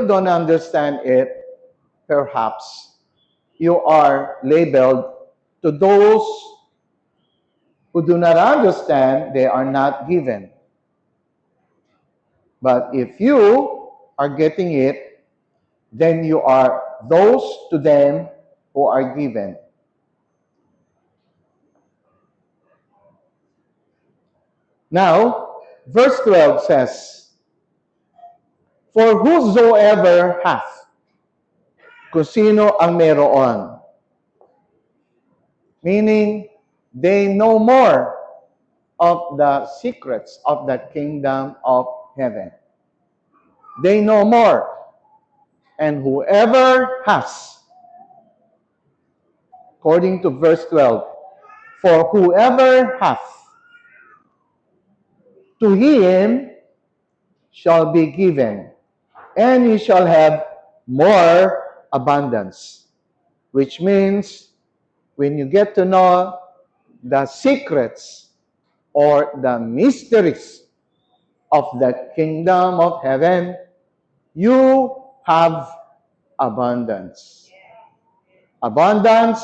still don't understand it, perhaps you are labeled to those who do not understand, they are not given. But if you are getting it, then you are those to them who are given. Now, verse 12 says, "For whosoever hath," kung sino ang meron. Meaning, they know more of the secrets of the kingdom of heaven. They know more. And whoever has, according to verse 12, "For whoever hath, to him shall be given, and he shall have more abundance." Which means, when you get to know the secrets or the mysteries of the kingdom of heaven, you have abundance. Abundance,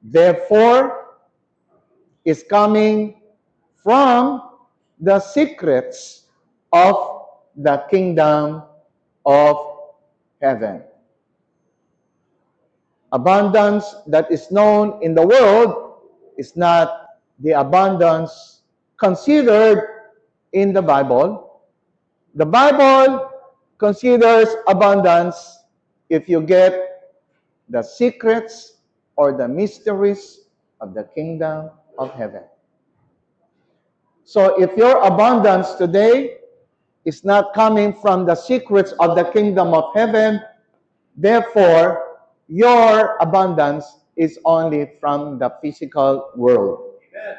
therefore, is coming from the secrets of the kingdom of heaven. Abundance that is known in the world is not the abundance considered in the Bible. The Bible considers abundance if you get the secrets or the mysteries of the kingdom of heaven. So if your abundance today is not coming from the secrets of the kingdom of heaven, therefore, your abundance is only from the physical world. Amen.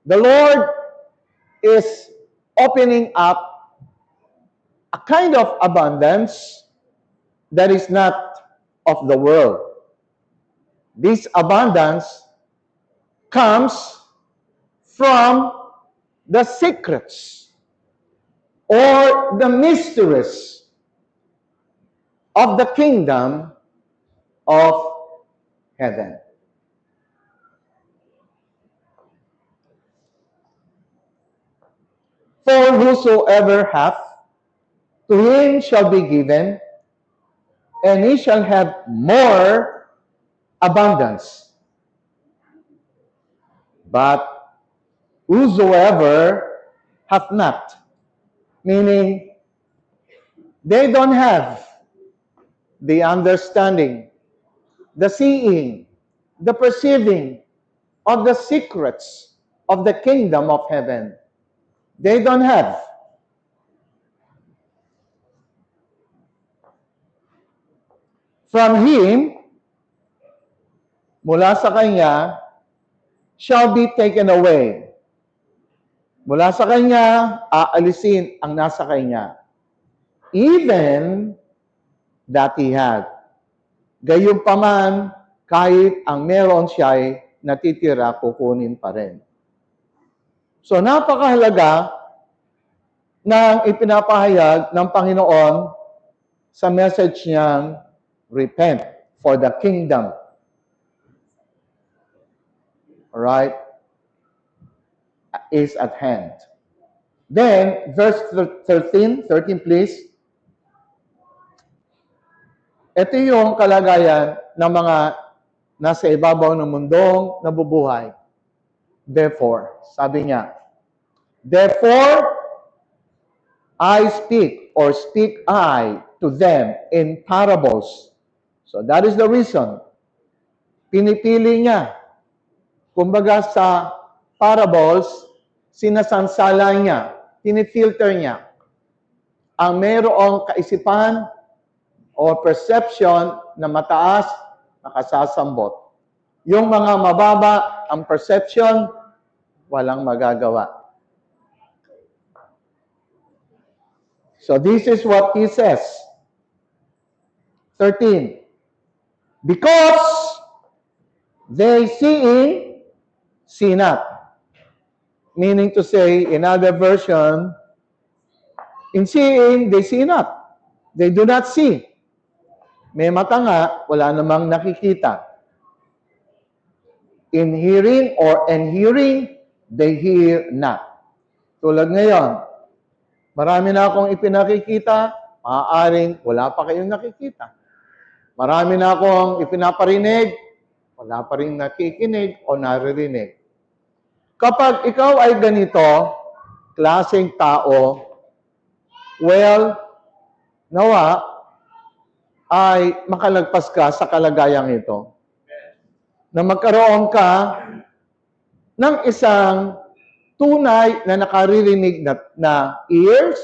The Lord is opening up a kind of abundance that is not of the world. This abundance comes from the secrets or the mysteries of the kingdom of heaven. For whosoever hath, to him shall be given, and he shall have more abundance. But whosoever hath not, meaning they don't have the understanding, the seeing, the perceiving of the secrets of the kingdom of heaven. They don't have. From him, mula sa kanya, shall be taken away. Mula sa kanya, aalisin ang nasa kanya. Even that he had. Gayunpaman, kahit ang meron siya'y natitira, kukunin pa rin. So, napakahalaga ng ipinapahayag ng Panginoon sa message niyang, repent, for the kingdom. Alright? Is at hand. Then, verse 13 please. Ito yung kalagayan ng mga nasa ibabaw ng mundong nabubuhay. Therefore, sabi niya, therefore, I speak I to them in parables. So that is the reason. Pinipili niya. Kumbaga sa parables, sinasansala niya, pinifilter niya ang mayroong kaisipan o perception na mataas, nakasasambot. Yung mga mababa, ang perception, walang magagawa. So this is what he says. 13. Because they seeing, see not. Meaning to say, in other version, in seeing, they see not. They do not see. May mata nga, wala namang nakikita. In hearing or in hearing, they hear not. Tulad ngayon, marami na akong ipinakikita, maaaring wala pa kayong nakikita. Marami na akong ipinaparinig, wala pa rin nakikinig o naririnig. Kapag ikaw ay ganito, klaseng tao, well, nawa ay makalagpas ka sa kalagayang ito. Na magkaroon ka ng isang tunay na nakaririnig na ears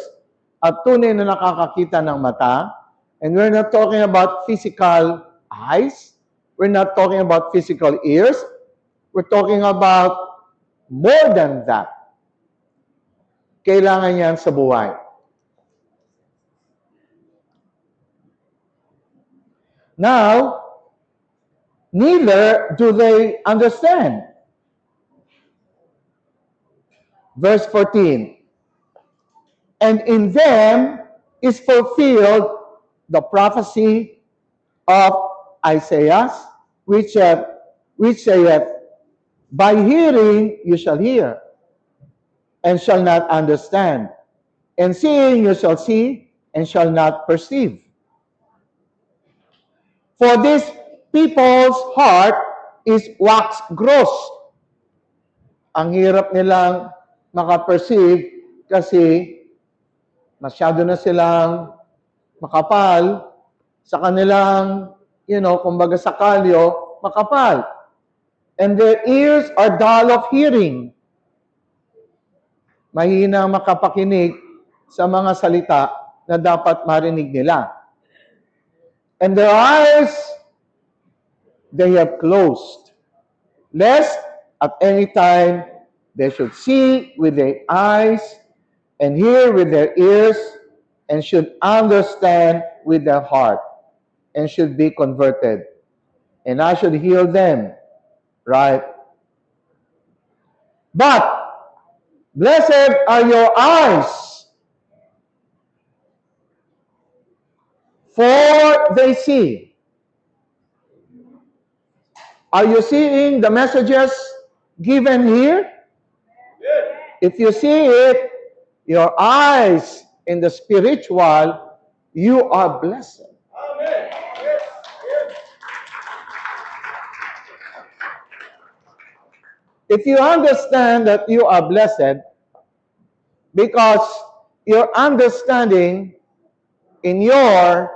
at tunay na nakakakita ng mata. And we're not talking about physical eyes. We're not talking about physical ears. We're talking about more than that. Kailangan yan sa buhay. Now, neither do they understand. Verse 14. And in them is fulfilled the prophecy of Isaiah, which saith, by hearing you shall hear, and shall not understand, and seeing you shall see, and shall not perceive. For this people's heart is wax gross. Ang hirap nilang makaperceive kasi masyado na silang makapal sa kanilang, kumbaga sa kalyo, makapal. And their ears are dull of hearing. Mahina makapakinig sa mga salita na dapat marinig nila. And their eyes, they have closed, lest at any time they should see with their eyes, and hear with their ears, and should understand with their heart, and should be converted. And I should heal them. Right? But, blessed are your eyes, for they see. Are you seeing the messages given here? If you see it, your eyes in the spiritual, you are blessed. Amen. If you understand that you are blessed, because your understanding in your,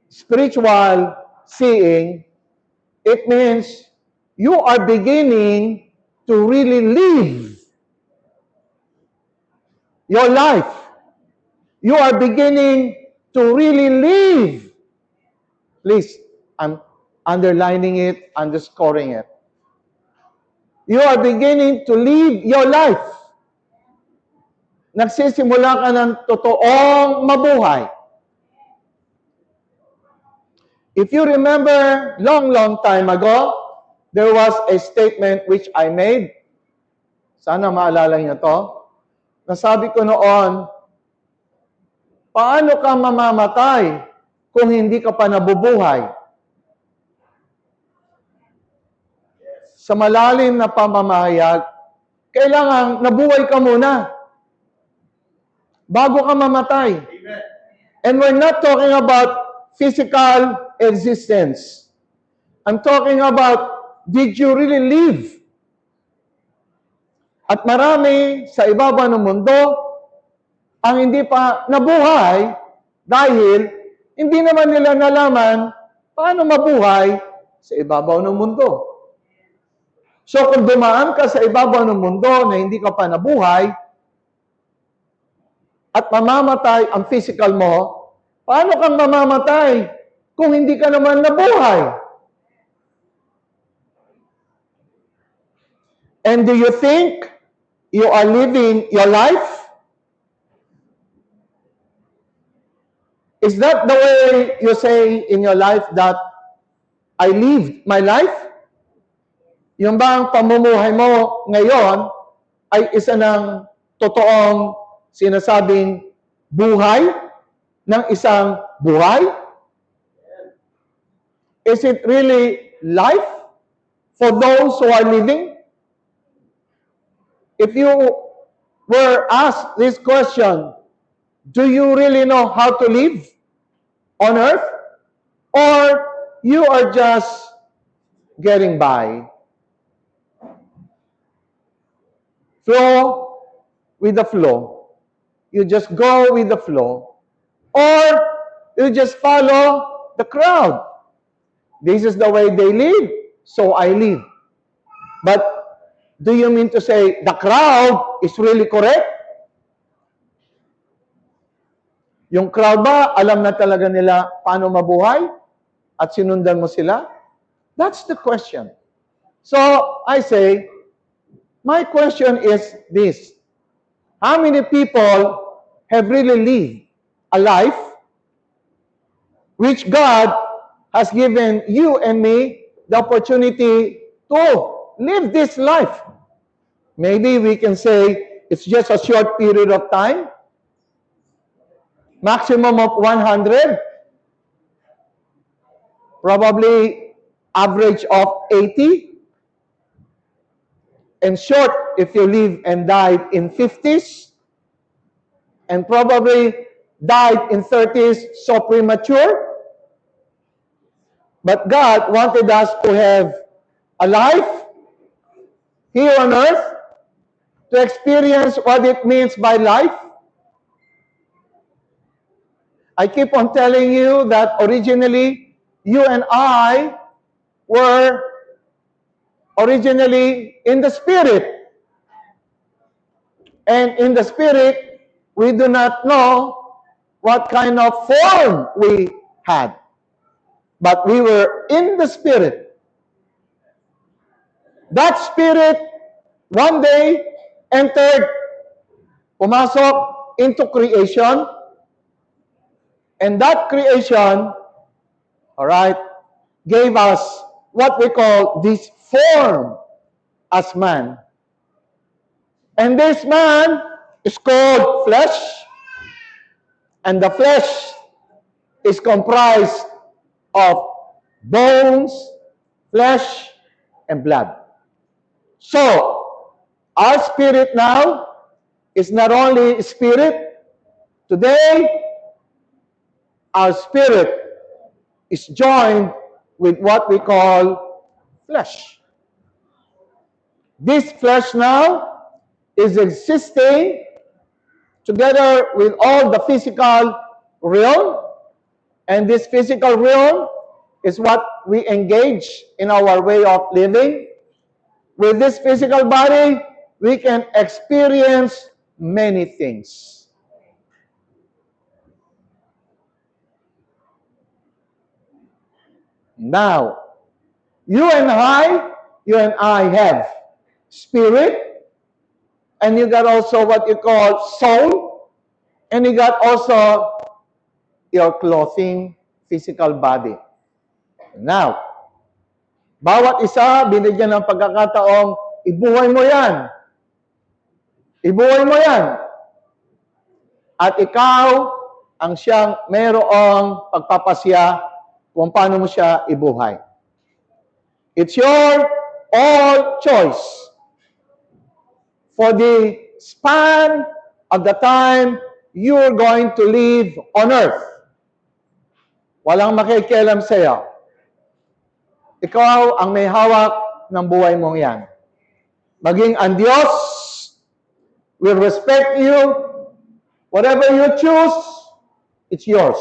spiritual seeing, it means you are beginning to really live your life. You are beginning to really live. Please, I'm underlining it, underscoring it. You are beginning to live your life. Nagsisimula ka ng totoong mabuhay. If you remember, long time ago, there was a statement which I made. Sana maalala niyo to. Nasabi ko noon, paano ka mamamatay kung hindi ka pa nabubuhay? Sa malalim na pamamahayag, kailangan nabuhay ka muna bago ka mamatay. Amen. And we're not talking about physical existence. I'm talking about, did you really live? At marami sa ibabaw ng mundo ang hindi pa nabuhay dahil hindi naman nila nalaman paano mabuhay sa ibabaw ng mundo. So kung dumaan ka sa ibabaw ng mundo na hindi ka pa nabuhay at mamamatay ang physical mo, paano kang mamamatay kung hindi ka naman nabuhay? And do you think you are living your life? Is that the way you say in your life that I lived my life? Yung bang pamumuhay mo ngayon ay isa ng totoong sinasabing buhay ng isang buhay? Is it really life for those who are living? If you were asked this question, do you really know how to live on earth? Or you are just getting by? Flow with the flow. You just go with the flow. Or you just follow the crowd. This is the way they live, so I live. But do you mean to say the crowd is really correct? Yung crowd ba, alam na talaga nila paano mabuhay? At sinundan mo sila? That's the question. So, I say, my question is this. How many people have really lived a life which God has given you and me the opportunity to live this life? Maybe we can say it's just a short period of time, maximum of 100, probably average of 80, and short if you live and died in 50s, and probably died in 30s so premature. But God wanted us to have a life here on earth, to experience what it means by life. I keep on telling you that originally, you and I were originally in the Spirit. And in the Spirit, we do not know what kind of form we had. But we were in the Spirit. That Spirit, one day, entered, pumasok into creation. And that creation, all right, gave us what we call this form as man. And this man is called flesh. And the flesh is comprised of bones, flesh, and blood. So, our spirit now is not only spirit. Today, our spirit is joined with what we call flesh. This flesh now is existing together with all the physical realm, and this physical realm is what we engage in our way of living. With this physical body, we can experience many things. Now, you and I have spirit, and you got also what you call soul, and you got also your clothing, physical body. Now, bawat isa, binigyan ng pagkakataong ibuhay mo yan. Ibuhay mo yan. At ikaw ang siyang mayroong pagpapasya kung paano mo siya ibuhay. It's your all choice for the span of the time you're going to live on earth. Walang makikialam sa iyo. Ikaw ang may hawak ng buhay mong yan. Maging ang Diyos will respect you. Whatever you choose, it's yours.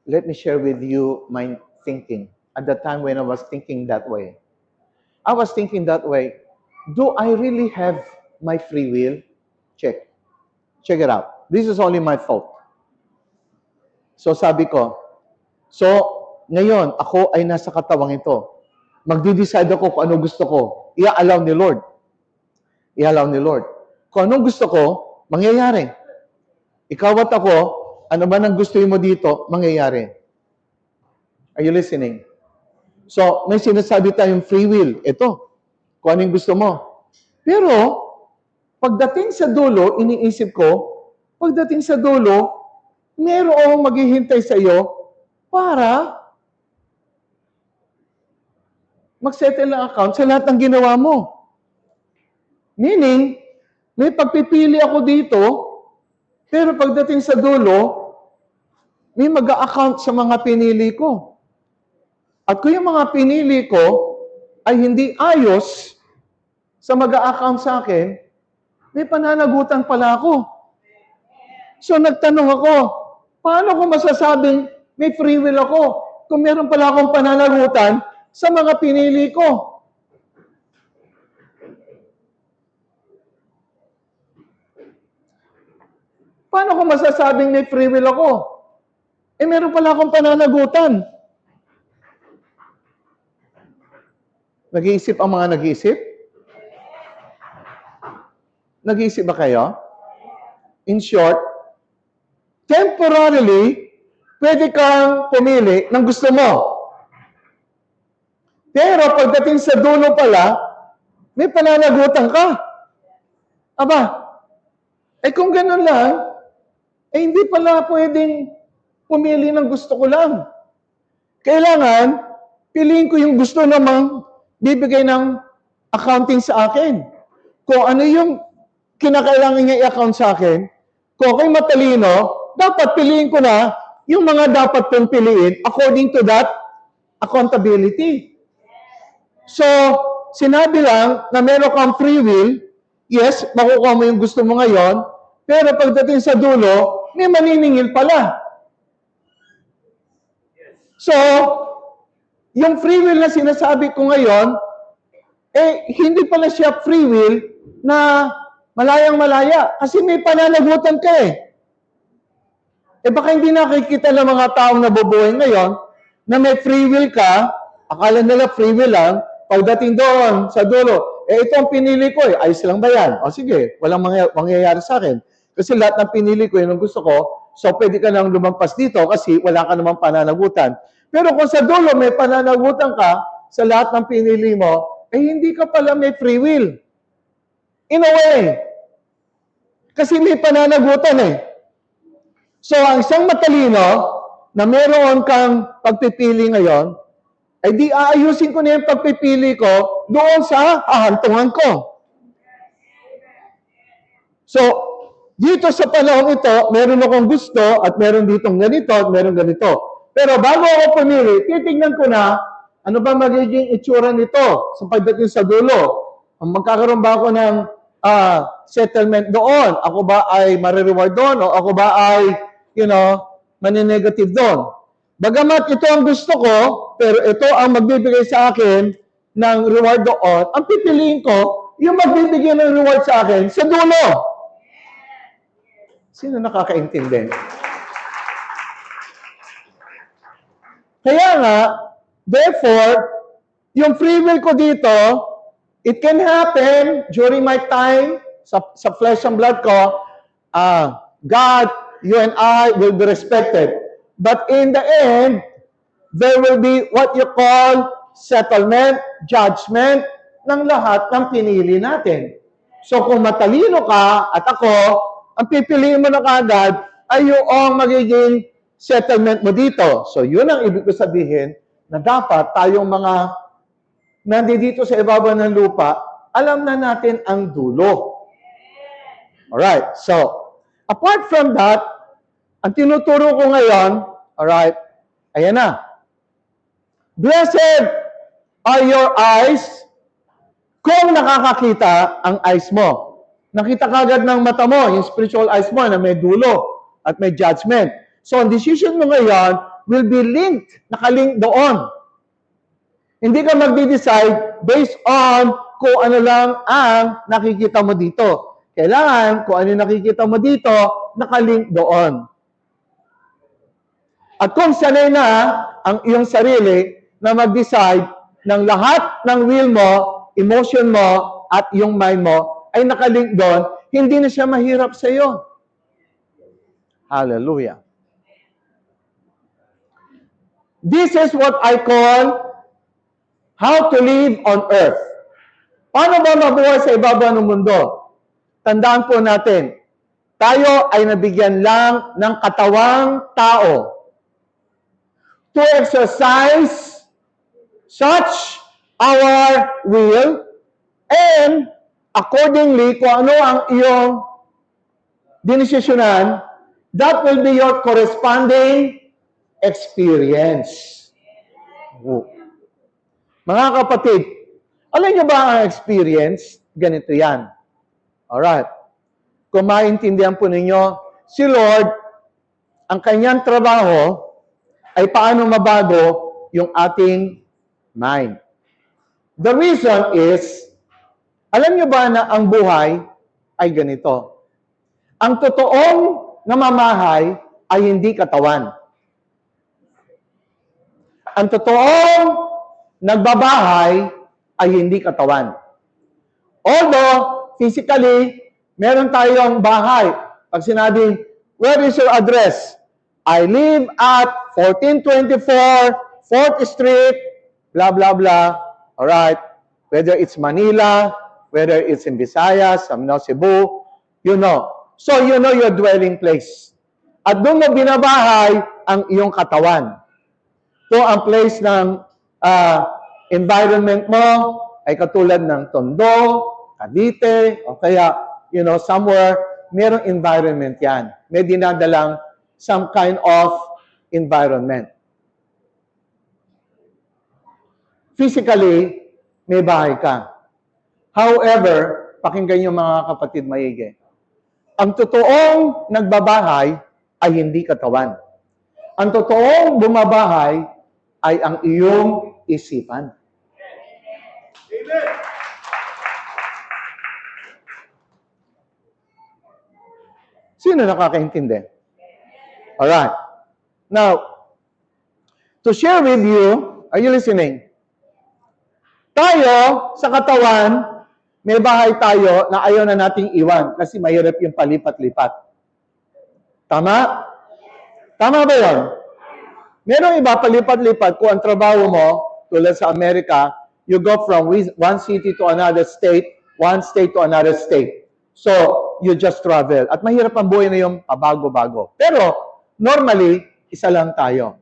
Let me share with you my thinking at the time when I was thinking that way. I was thinking that way, do I really have my free will? Check. Check it out. This is only my thought. So sabi ko, ngayon, ako ay nasa katawang ito. Magdi-decide ako kung anong gusto ko. I-allow ni Lord. I-allow ni Lord. Kung anong gusto ko, Mangyayari. Ikaw at ako, ano ba nang gusto mo dito, mangyayari. Are you listening? So, may sinasabi tayong free will. Ito, kung anong gusto mo. Pero, pagdating sa dulo, iniisip ko, pagdating sa dulo, mayroong maghihintay sa iyo para mag-settle ng account sa lahat ng ginawa mo. Meaning, may pagpipili ako dito, pero pagdating sa dulo, may mag-a-account sa mga pinili ko. At kung yung mga pinili ko ay hindi ayos sa mag-a-account sa akin, may pananagutan pala ako. So nagtanong ako, paano ko masasabing may free will ako kung meron pala akong pananagutan sa mga pinili ko? Paano ko masasabing may free will ako? Eh meron pala akong pananagutan. Nag-iisip ang mga nag-iisip? Nag-iisip ba kayo? In short, temporarily, pwede kang pumili ng gusto mo. Pero pagdating sa dulo pala, may pananagutan ka. Aba, eh kung ganun lang, eh hindi pala pwedeng pumili ng gusto ko lang. Kailangan, piliin ko yung gusto namang bibigay ng accounting sa akin. Kung ano yung kinakailangan niya i-account sa akin, kung ako'y matalino, dapat piliin ko na yung mga dapat kong piliin according to that accountability. So, sinabi lang na meron kang free will, yes, makukuha mo yung gusto mo ngayon, pero pagdating sa dulo, may maniningil pala. So, yung free will na sinasabi ko ngayon, eh, hindi pala siya free will na malayang-malaya. Kasi may pananagutan ka eh. Eh, baka hindi nakikita ng mga taong nabubuhay ngayon na may free will ka, akala nila free will lang, pagdating doon sa dulo, eh, ito ang pinili ko eh, ayos lang ba yan? O sige, walang mangyayari sa akin. Kasi lahat ng pinili ko, yun ang gusto ko, so pwede ka nang lumampas dito kasi wala ka namang pananagutan. Pero kung sa dulo may pananagutan ka sa lahat ng pinili mo, eh hindi ka pala may free will. In a way. Kasi may pananagutan eh. So ang isang matalino na meron kang pagpipili ngayon, ay di aayusin ko na yung pagpipili ko doon sa hahantungan ko. So, dito sa panahon ito, meron akong gusto at meron ditong ganito at meron ganito. Pero bago ako pumili, titignan ko na ano ba magiging itsura nito sa pagdating sa dulo. Magkakaroon ba ako ng settlement doon? Ako ba ay marireward doon? O ako ba ay, maninegative doon? Bagamat ito ang gusto ko, pero ito ang magbibigay sa akin ng reward doon, ang pipiliin ko, yung magbibigay ng reward sa akin sa dulo. Sino nakakaintindi? Kaya nga, therefore, yung free will ko dito, it can happen during my time sa flesh and blood ko, God, you and I will be respected. But in the end, there will be what you call settlement, judgment ng lahat ng pinili natin. So kung matalino ka at ako, ang pipiliin mo na kagad ay yung magiging settlement mo dito. So yun ang ibig ko sabihin na dapat tayong mga nandito sa ibabaw ng lupa, alam na natin ang dulo. Alright, so apart from that, ang tinuturo ko ngayon, alright, ayan na. Blessed are your eyes kung nakakakita ang eyes mo. Nakita kagad ng mata mo, yung spiritual eyes mo na may dulo at may judgment. So, ang decision mo ngayon will be linked, nakalink doon. Hindi ka magde-decide based on kung ano lang ang nakikita mo dito. Kailangan, kung ano nakikita mo dito, nakalink doon. At kung sanay na ang iyong sarili na mag-decide ng lahat ng will mo, emotion mo, at yung mind mo ay nakalink doon, hindi na siya mahirap sa iyo. Hallelujah. This is what I call how to live on earth. Paano ba mabuhay sa ibabaw ng mundo? Tandaan po natin, tayo ay nabigyan lang ng katawang tao to exercise such our will, and accordingly, kung ano ang iyong dinesisyonan, that will be your corresponding experience. Mga kapatid, alam niyo ba ang experience? Ganito yan. Alright. Kung maintindihan po ninyo, si Lord, ang kanyang trabaho ay paano mabago yung ating mind. The reason is, alam niyo ba na ang buhay ay ganito? Ang totoong namamahay ay hindi katawan. Ang totoong nagbabahay ay hindi katawan. Although, physically, meron tayong bahay. Pag sinabing, where is your address? I live at 1424 4th Street, blah, blah, blah. Alright? Whether it's Manila, whether it's in Visayas, Cebu, you know. So, you know your dwelling place. At doon mo binabahay ang iyong katawan. So, ang place ng environment mo ay katulad ng Tondo, Cavite, o kaya, you know, somewhere, merong environment yan. May dinadalang some kind of environment. Physically, may bahay ka. However, pakinggan yung mga kapatid maigi. Ang totoong nagbabahay ay hindi katawan. Ang totoong bumabahay ay ang iyong isipan. Amen. Sino nakakaintindi? Alright. Now, to share with you, are you listening? Tayo, sa katawan, may bahay tayo na ayaw na nating iwan kasi mahirap yung palipat-lipat. Tama? Tama ba yun? Merong iba palipat-lipat kung ang trabaho mo, tulad sa Amerika, you go from one city to another state, one state to another state. So, you just travel. At mahirap ang buhay na yung pabago-bago. Pero, normally, isa lang tayo.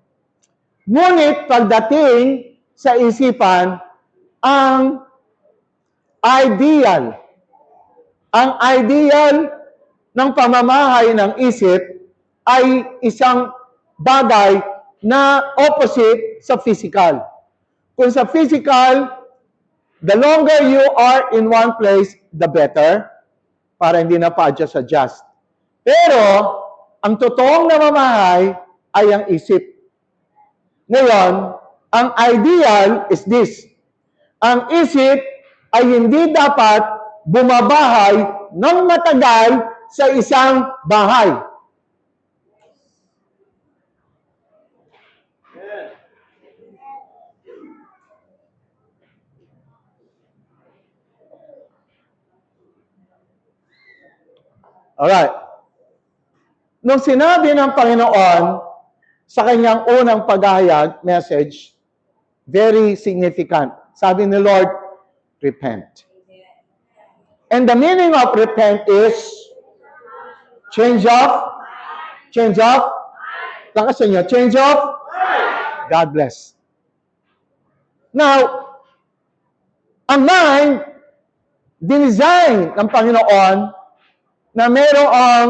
Ngunit, pagdating sa isipan, ang ideal ng pamamahay ng isip ay isang bagay na opposite sa physical. Kung sa physical, the longer you are in one place, the better, para hindi na pa-adjust. Pero, ang totoong namamahay ay ang isip. Ngayon, ang ideal is this. Ang isip ay hindi dapat bumabahay ng matagal sa isang bahay. Alright. Nung sinabi ng Panginoon sa kanyang unang paghahayag, message, very significant. Sabi ni Lord, repent. And the meaning of repent is change of, lakas nyo, change of, God bless. Now, ang mind, dinesign ng Panginoon na mayroong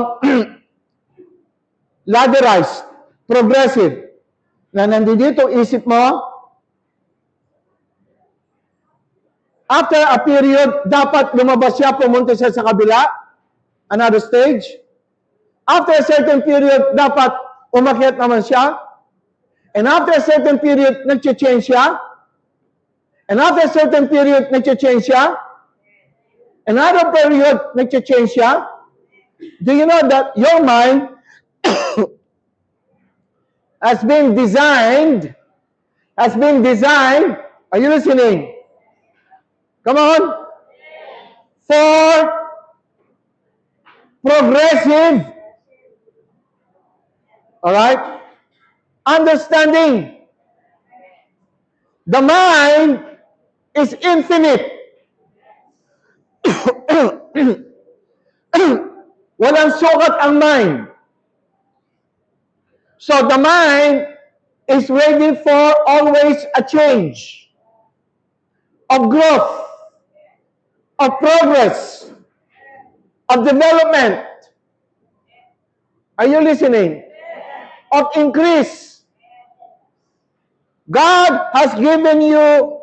ladderized, progressive, na nandito isip mo, after a period, dapat lumabas siya, pumunta siya sa kabila, another stage. After a certain period, dapat umakyat naman siya. And after a certain period, nag-change siya. And after a certain period, nag-change siya. Another period, nag-change siya. Do you know that your mind has been designed, are you listening? Come on. For progressive. All right? Understanding. The mind is infinite. Walang sukat ang mind. So the mind is ready for always a change of growth, of progress, of development. Are you listening? Of increase. God has given you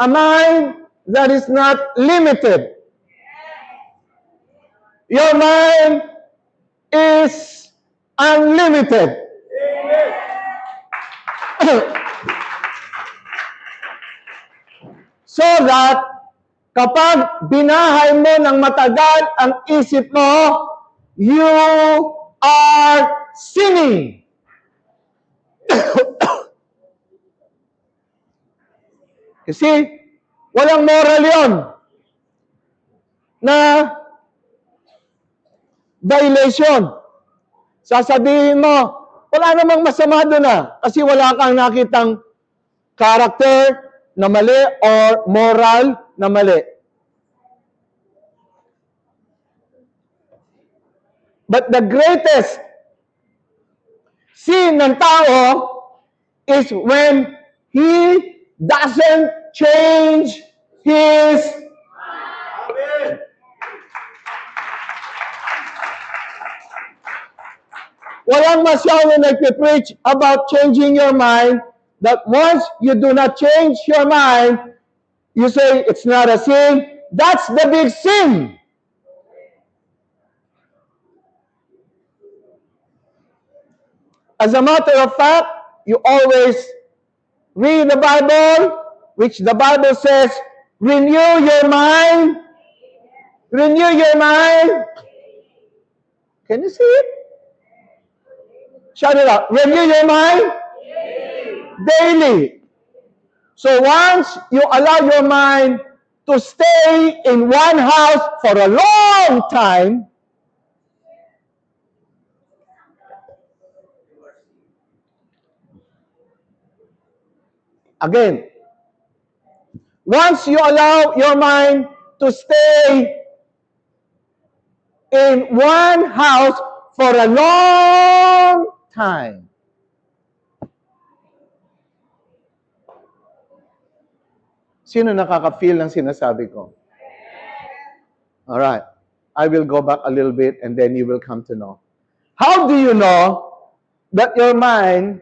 a mind that is not limited. Your mind is unlimited. So that kapag binahay mo ng matagal ang isip mo, you are sinning. You see, walang moral yun na violation. Sasabihin mo, wala namang masama doon kasi wala kang nakitang character na mali or moral na mali. But the greatest sin ng tao is when he doesn't change his mind. Walang masyadong nagpe-preach about changing your mind, that once you do not change your mind, you say it's not a sin. That's the big sin. As a matter of fact, you always read the Bible, which the Bible says, renew your mind. Renew your mind. Can you see it? Shout it out. Renew your mind daily. So once you allow your mind to stay in one house for a long time, again, once you allow your mind to stay in one house for a long time, sino nakaka-feel ng sinasabi ko? All right. I will go back a little bit and then you will come to know. How do you know that your mind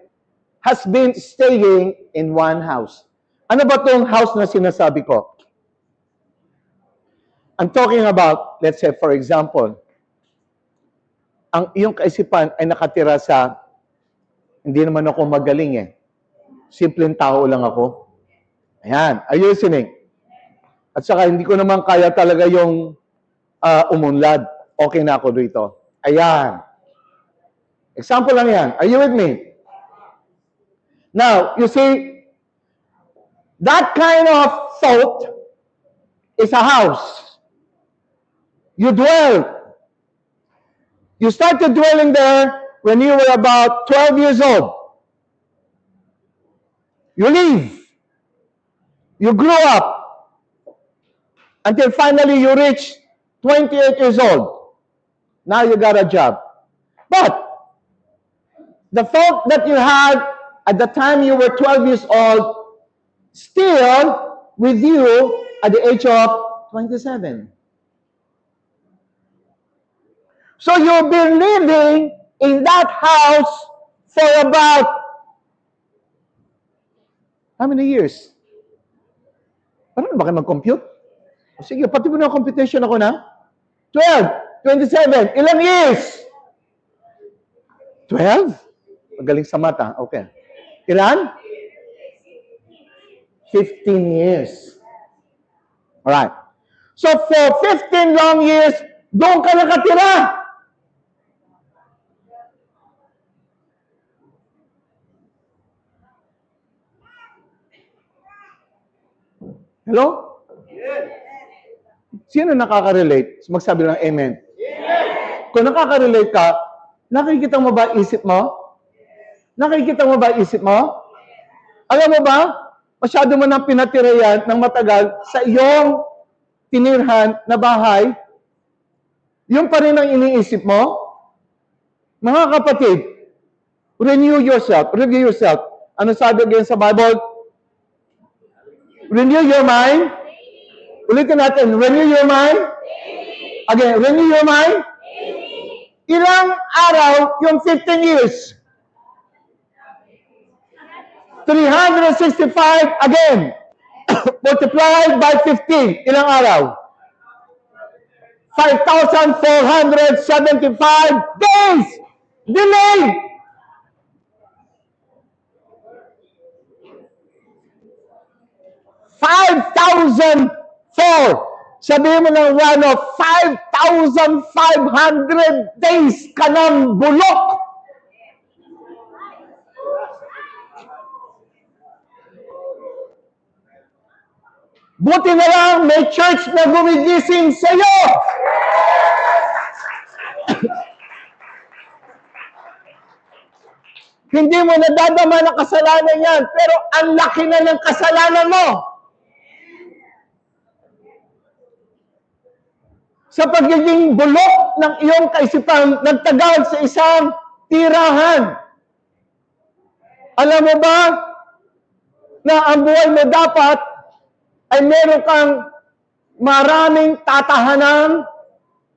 has been staying in one house? Ano ba tong house na sinasabi ko? I'm talking about, let's say, for example, ang iyong kaisipan ay nakatira sa, hindi naman ako magaling simpleng tao lang ako. Ayan, are you listening? At saka hindi ko naman kaya talaga yung umunlad. Okay na ako dito. Ayan. Example lang yan. Are you with me? Now, you see, that kind of thought is a house. You dwell. You started dwelling there when you were about 12 years old. You leave. You grew up until finally you reach 28 years old. Now you got a job. But the thought that you had at the time you were 12 years old still with you at the age of 27. So you've been living in that house for about how many years? Paano ba kayo mag-compute? Sige, pati mo na computation ako na. 12, 27, ilang years? 12? Magaling sa mata. Okay. Ilan? 15 years. Alright. So for 15 long years, doon ka nakatira. Hello? Sino nakaka-relate? Magsabi lang amen. kung nakaka-relate ka, nakikita mo ba isip mo? Nakikita mo ba isip mo? Alam mo ba, masyado mo nang pinatira yan ng matagal sa iyong tinirhan na bahay, yung pa rin ang iniisip mo? Mga kapatid, renew yourself. Review yourself. Ano sabi again sa Bible? Renew your mind. Ulitin natin. Renew your mind. Again, renew your mind. Ilang araw yung 15 years? 365 again. Multiplied by 15. Ilang araw? 5,475 days. Delay. $5,004. Sabihin mo ng Rano, 5,500 days ka ng bulok. Buti na lang may church na gumigising sa iyo. Hindi mo nadadama na kasalanan yan, pero ang laki na ng kasalanan mo. Sa pagiging bulok ng iyong kaisipan, nagtagal sa isang tirahan. Alam mo ba na ang buhay mo dapat ay meron kang maraming tatahanang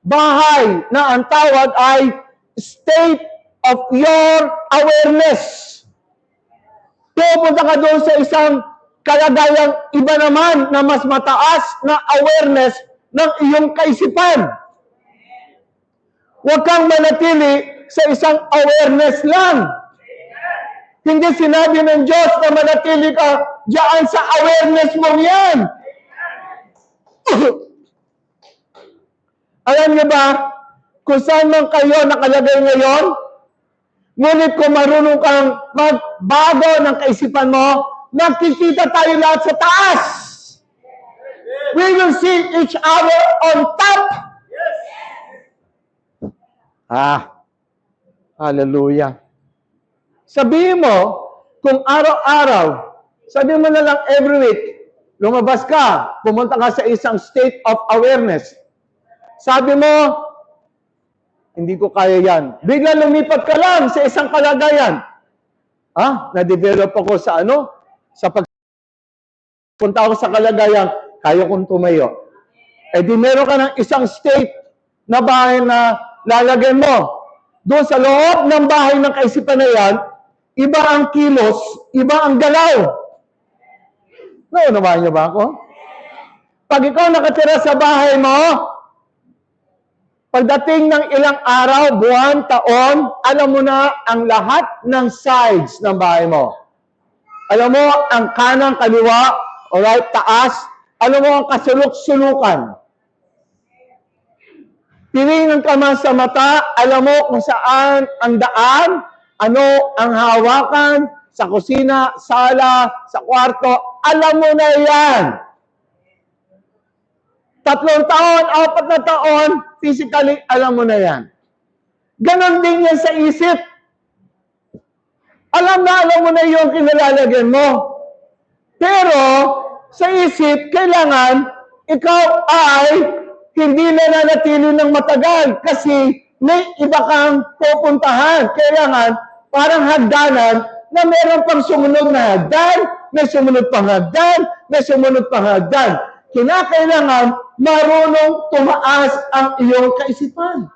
bahay na ang tawag ay state of your awareness. Pupunta ka doon sa isang kalagayang iba naman na mas mataas na awareness ng iyong kaisipan. Huwag kang manatili sa isang awareness lang. Hindi sinabi ng Diyos na manatili ka diyan sa awareness mo yan. Alam niyo ba kung saan man kayo nakalagay ngayon? Ngunit kung marunong kang magbago ng kaisipan mo, nakikita tayo lahat sa taas. We will see each other on top. Hallelujah. Sabihin mo, kung araw-araw, sabihin mo na lang every week, lumabas ka, pumunta ka sa isang state of awareness. Sabi mo, hindi ko kaya yan. Bigla lumipat ka lang sa isang kalagayan. Na-develop ako sa Sa pagpunta ako sa kalagayan, kaya kong tumayo. Di meron ka ng isang state na bahay na lalagyan mo. Doon sa loob ng bahay ng kaisipan na yan, iba ang kilos, iba ang galaw. Naunawahan niyo ba ako? Pag ikaw nakatira sa bahay mo, pagdating ng ilang araw, buwan, taon, alam mo na ang lahat ng sides ng bahay mo. Alam mo ang kanang, kaliwa, alright, taas, alam mo ang kasulok-sulukan. Tinignan ka man sa mata, alam mo kung saan ang daan, ano ang hawakan, sa kusina, sala, sa kwarto, alam mo na yan. 3 taon, 4 na taon, physically, alam mo na yan. Ganon din yan sa isip. Alam mo na yung kinalalagyan mo. Pero, sa isip, kailangan, ikaw ay hindi na nanatili ng matagal kasi may iba kang pupuntahan. Kailangan, parang hagdanan na meron pang sumunod na hagdan, may sumunod pang hagdan, may sumunod pang hagdan. Kinakailangan marunong tumaas ang iyong kaisipan.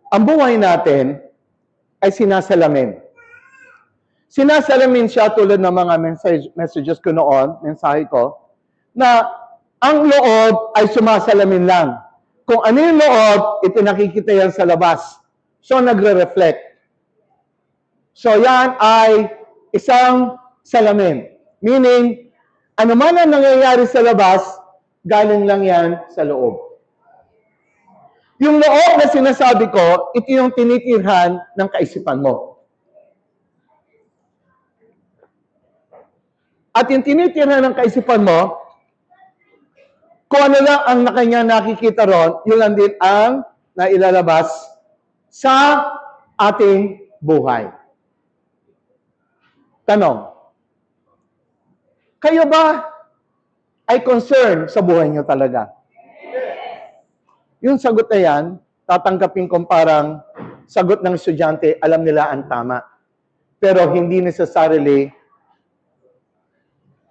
Ang buhay natin ay sinasalamin. Sinasalamin siya tulad ng mga messages ko noon, mensahe ko, na ang loob ay sumasalamin lang. Kung ano yung loob, ipinakikita yan sa labas. So, nagre-reflect. So, yan ay isang salamin. Meaning, ano man ang nangyayari sa labas, galing lang yan sa loob. Yung loob na sinasabi ko, ito yung tinitirhan ng kaisipan mo. At yung tinitirhan ng kaisipan mo, kung ano lang ang kanya nakikita ron, yun lang din ang nailalabas sa ating buhay. Tanong, kayo ba ay concerned sa buhay niyo talaga? Yung sagot na yan, tatanggapin kong parang sagot ng estudyante, alam nila ang tama. Pero hindi necessarily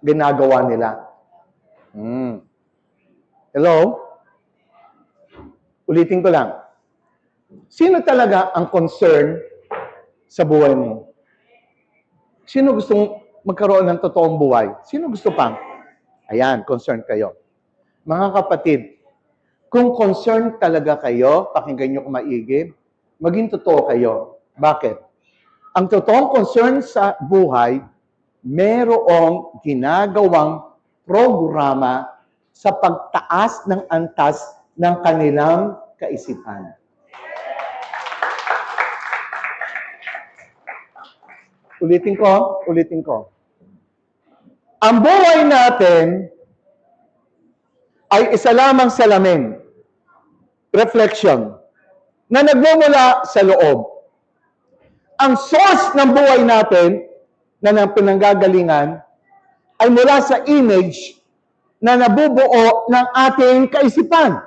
ginagawa nila. Hello? Ulitin ko lang. Sino talaga ang concern sa buhay mo? Sino gustong magkaroon ng totoong buhay? Sino gusto pang? Ayan, concern kayo. Mga kapatid, kung concern talaga kayo, pakinggan nyo kung maigi, maging totoo kayo. Bakit? Ang totoong concern sa buhay, merong ginagawang programa sa pagtaas ng antas ng kanilang kaisipan. Ulitin ko. Ang buhay natin ay isa lamang salamin, reflection, na nagmumula sa loob. Ang source ng buhay natin, na ng pinanggagalingan, ay mula sa image na nabubuo ng ating kaisipan.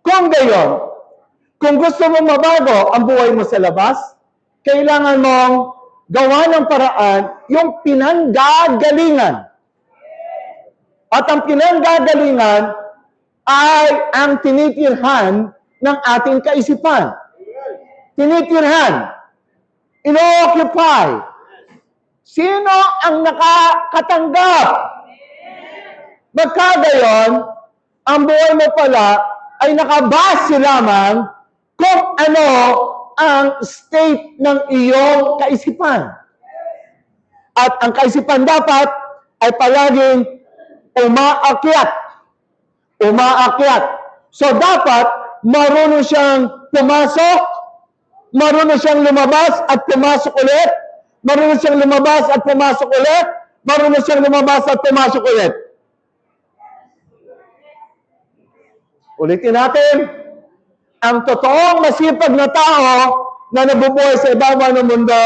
Kung gayon, kung gusto mong mabago ang buhay mo sa labas, kailangan mong gawa ng paraan yung pinanggagalingan. At ang pinanggagalingan ay ang tinitirhan ng ating kaisipan. Tinitirhan. Ino-occupy. Sino ang nakakatanggap? Magkagayon, ang buhay mo pala ay nakabase lamang kung ano ang state ng iyong kaisipan. At ang kaisipan dapat ay palaging umaakyat. So dapat marunong siyang pumasok, marunong siyang lumabas at pumasok ulit, marunong siyang lumabas at pumasok ulit, marunong siyang lumabas at pumasok ulit. Ulitin natin, ang totoong masipag na tao na nabubuhay sa ibabaw ng mundo,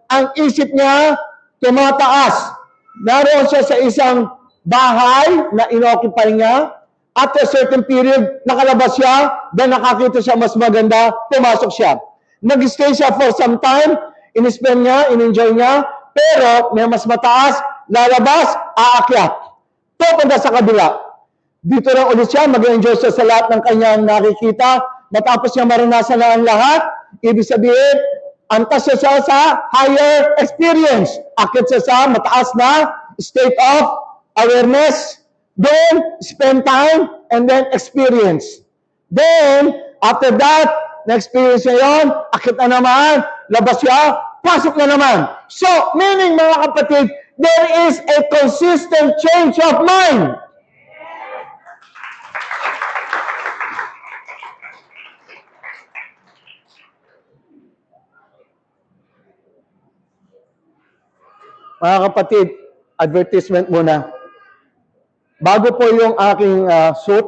ang isip niya tumataas. Naroon siya sa isang bahay na inoccupy niya. After a certain period, nakalabas siya, then nakakita siya mas maganda, pumasok siya. Nag-stay siya for some time, in-spend niya, in-enjoy niya, pero may mas mataas, lalabas, aakyat. Pupunta sa kabila. Dito na ulit siya, mag-enjoy siya sa lahat ng kanyang nakikita, matapos niya maranasan na ang lahat, ibig sabihin, antas siya sa higher experience. Akit siya sa mataas na state of awareness. Then, spend time, and then experience. Then, after that, na-experience niya yun, akit na naman, labas siya, pasok na naman. So, meaning mga kapatid, there is a consistent change of mind. Mga kapatid, advertisement muna. Bago po yung aking suit,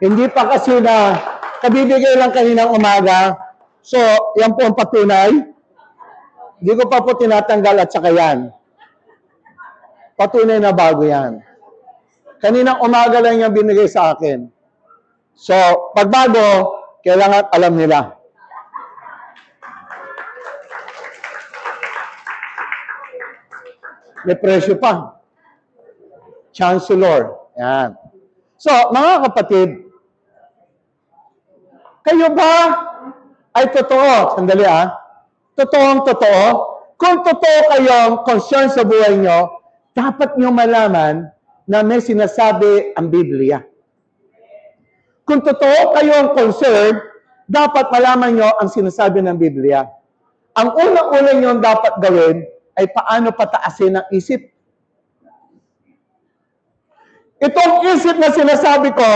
hindi pa kasi na kabibigay lang kaninang umaga. So, yan po ang patunay. Hindi ko pa po tinatanggal at saka yan. Patunay na bago yan. Kaninang umaga lang yung binigay sa akin. So, pag bago, kailangan alam nila. May presyo pa. Chancellor. Yan. So, mga kapatid, kayo ba ay totoo? Sandali Totoong-totoo. Kung totoo kayong concern sa buhay nyo, dapat nyo malaman na may sinasabi ang Biblia. Kung totoo kayong concern, dapat malaman nyo ang sinasabi ng Biblia. Ang unang-una nyo dapat gawin ay paano pataasin ang isip. Itong isip na sinasabi ko,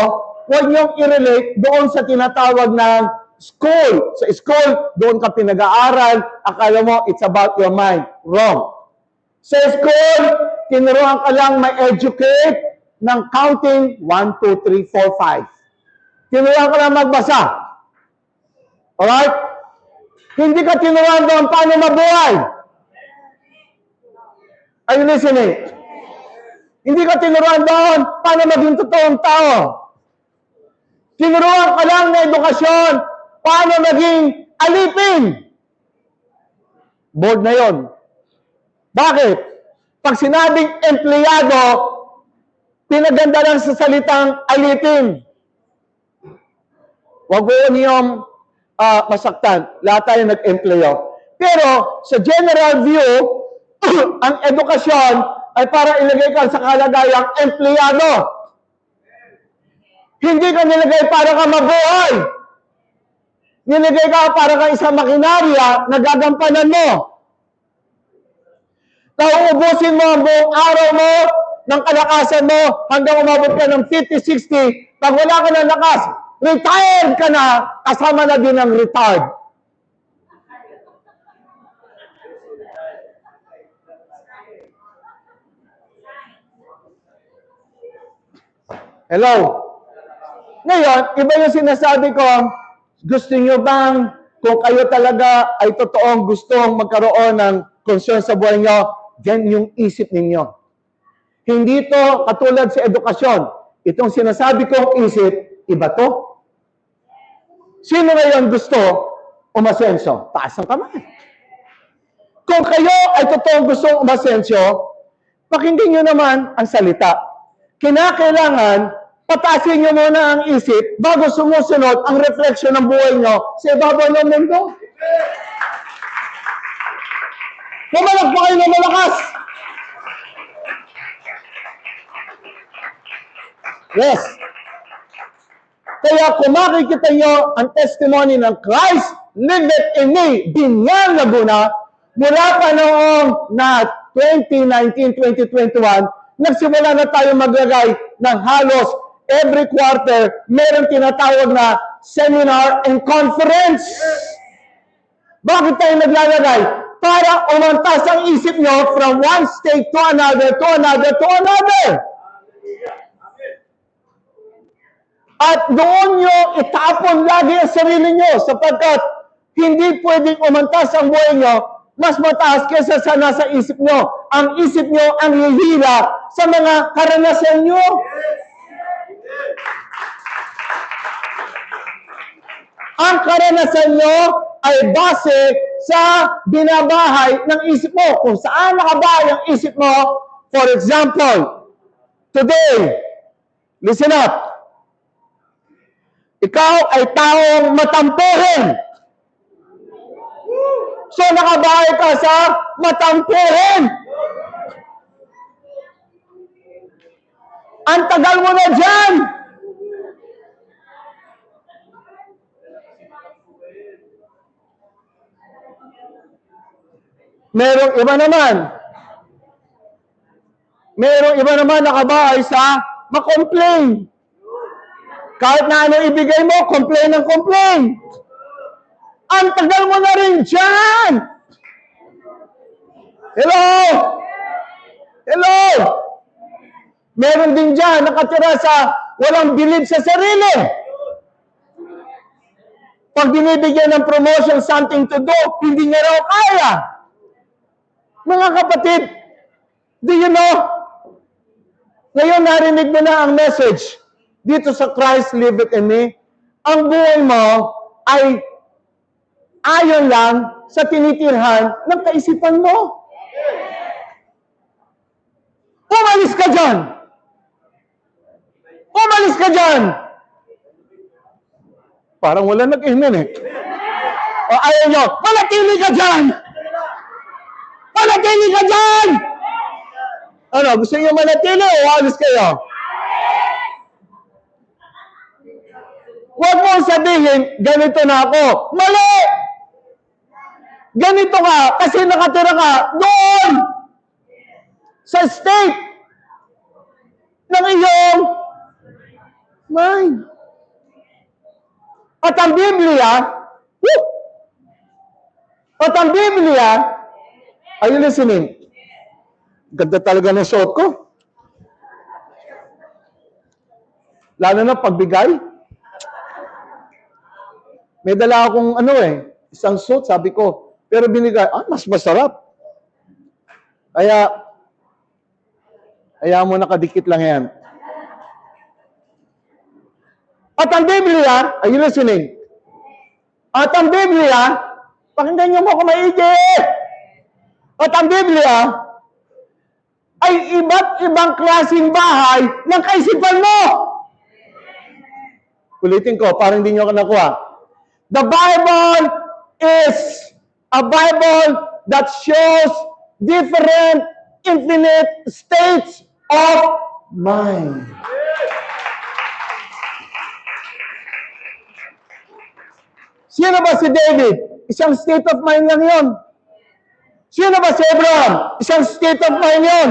huwag niyong i-relate doon sa tinatawag ng school. Sa school, doon ka pinag-aaral, akala mo it's about your mind. Wrong. Sa school, tinuruan ka lang ma-educate ng counting 1, 2, 3, 4, 5. Tinuruan ka lang magbasa. Alright? Hindi ka tinuruan doon paano mabuhay. Are you listening? Hindi ka tinuruan doon paano maging totoong tao. Tinuruan ka lang na edukasyon paano maging alipin. Board na yon. Bakit? Pag sinabing empleyado, pinaganda lang sa salitang alipin. Huwag mo niyong masaktan. Lahat tayo nag-empleyo. Pero sa general view, ang edukasyon ay para ilagay ka sa kalagayang empleyado. Hindi ka nilagay para ka mabuhay. Nilagay ka para ka isang makinarya na gagampanan mo. Nauubusin mo ang buong araw mo ng kalakasan mo hanggang umabot ka ng 50, 60. Pag wala ka ng lakas, retired ka na, kasama na din ang retired. Hello? Ngayon, iba yung sinasabi ko, gusto nyo bang kung kayo talaga ay totoong gustong magkaroon ng concern sa buhay nyo, yan yung isip ninyo. Hindi to katulad sa edukasyon. Itong sinasabi kong isip, iba to. Sino ngayon gusto umasenso? Taas ang kamay. Kung kayo ay totoong gustong umasenso, pakinggan nyo naman ang salita. Kinakailangan, patasin nyo muna ang isip bago sumusunod ang refleksyon ng buhay nyo sa ibabaw ng mundo. Pumalag po kayo ng malakas. Yes. Kaya kung makikita nyo ang testimony ng Christ liveth in me, Binyang Laguna, mula pa noong na 2019, 2021, nagsimula na tayo maglagay ng halos every quarter, meron tinatawag na seminar and conference. Bakit tayo naglalagay? Para umantas ang isip nyo from one state to another, to another, to another. At doon nyo itapon lagi ang sarili nyo sapagkat hindi pwedeng umantas ang buhay nyo mas mataas kaysa sa nasa isip nyo. Ang isip nyo ang hihila sa mga karanasan nyo. Ang karanasan nyo ay base sa binabahay ng isip mo. Kung saan nakabahay ang isip mo, for example, today, listen up. Ikaw ay taong matampuhin. So, nakabahay ka sa matampuhin. Ang tagal mo na dyan. Merong iba naman nakabahay sa makomplain. Kahit na ano ibigay mo, complain ng complain. Ang tagal mo na rin dyan. Hello? Hello? Meron din dyan nakatira sa walang bilib sa sarili. Pag binibigyan ng promotion, something to do, hindi niya raw kaya. Mga kapatid, do you know? Ngayon narinig mo na ang message dito sa Christ liveth in me. Ang buhay mo ay ayon lang sa tinitirhan ng kaisipan mo. Umalis ka dyan! Umalis ka dyan! Parang wala nag-amen eh. O ayaw nyo, manatili ka dyan! Manatili ka dyan! Ano, gusto nyo manatili o alis kayo? Huwag mo sabihin, ganito na ako. Mali! Ganito ka kasi nakatira ka doon sa state ng iyong mind. At ang Biblia, woo! At ang Biblia, are you listening? Ganda talaga ng suot ko. Lalo na pagbigay. May dala akong isang suit, sabi ko, pero binigay, mas masarap. Kaya mo nakadikit lang yan. At ang Biblia, are you listening? At ang Biblia, pakinggan niyo mo kung maigi. At ang Biblia, ay iba't ibang klaseng bahay ng kaisipan mo. Ulitin ko, parang hindi niyo nakuha. The Bible is a Bible that shows different infinite states of mind. Sino ba si David? Isang state of mind lang yun. Sino ba si Abraham? Isang state of mind yun.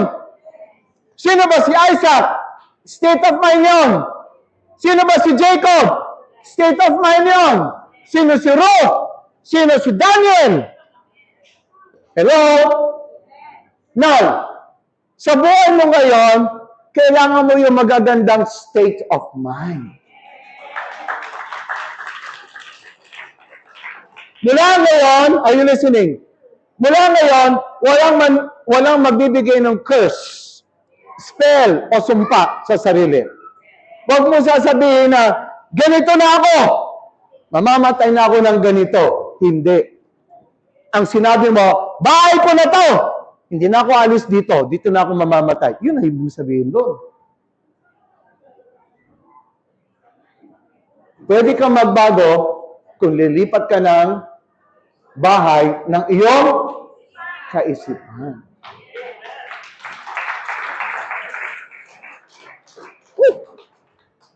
Sino ba si Isaac? State of mind yun. Sino ba si Jacob? State of mind yun. Sino si Ruth? Sino si Daniel? Hello? Now, sa buhay mo ngayon, kailangan mo yung magagandang state of mind. Mula ngayon, are you listening? Mula ngayon, walang magbibigay ng curse, spell, o sumpa sa sarili. Huwag mo sasabihin na, ganito na ako. Mamamatay na ako ng ganito. Hindi. Ang sinabi mo, bahay ko na to. Hindi na ako alis dito. Dito na ako mamamatay. Yun ang ibig sabihin doon. Pwede kang magbago kung lilipat ka ng bahay ng iyong kaisipan.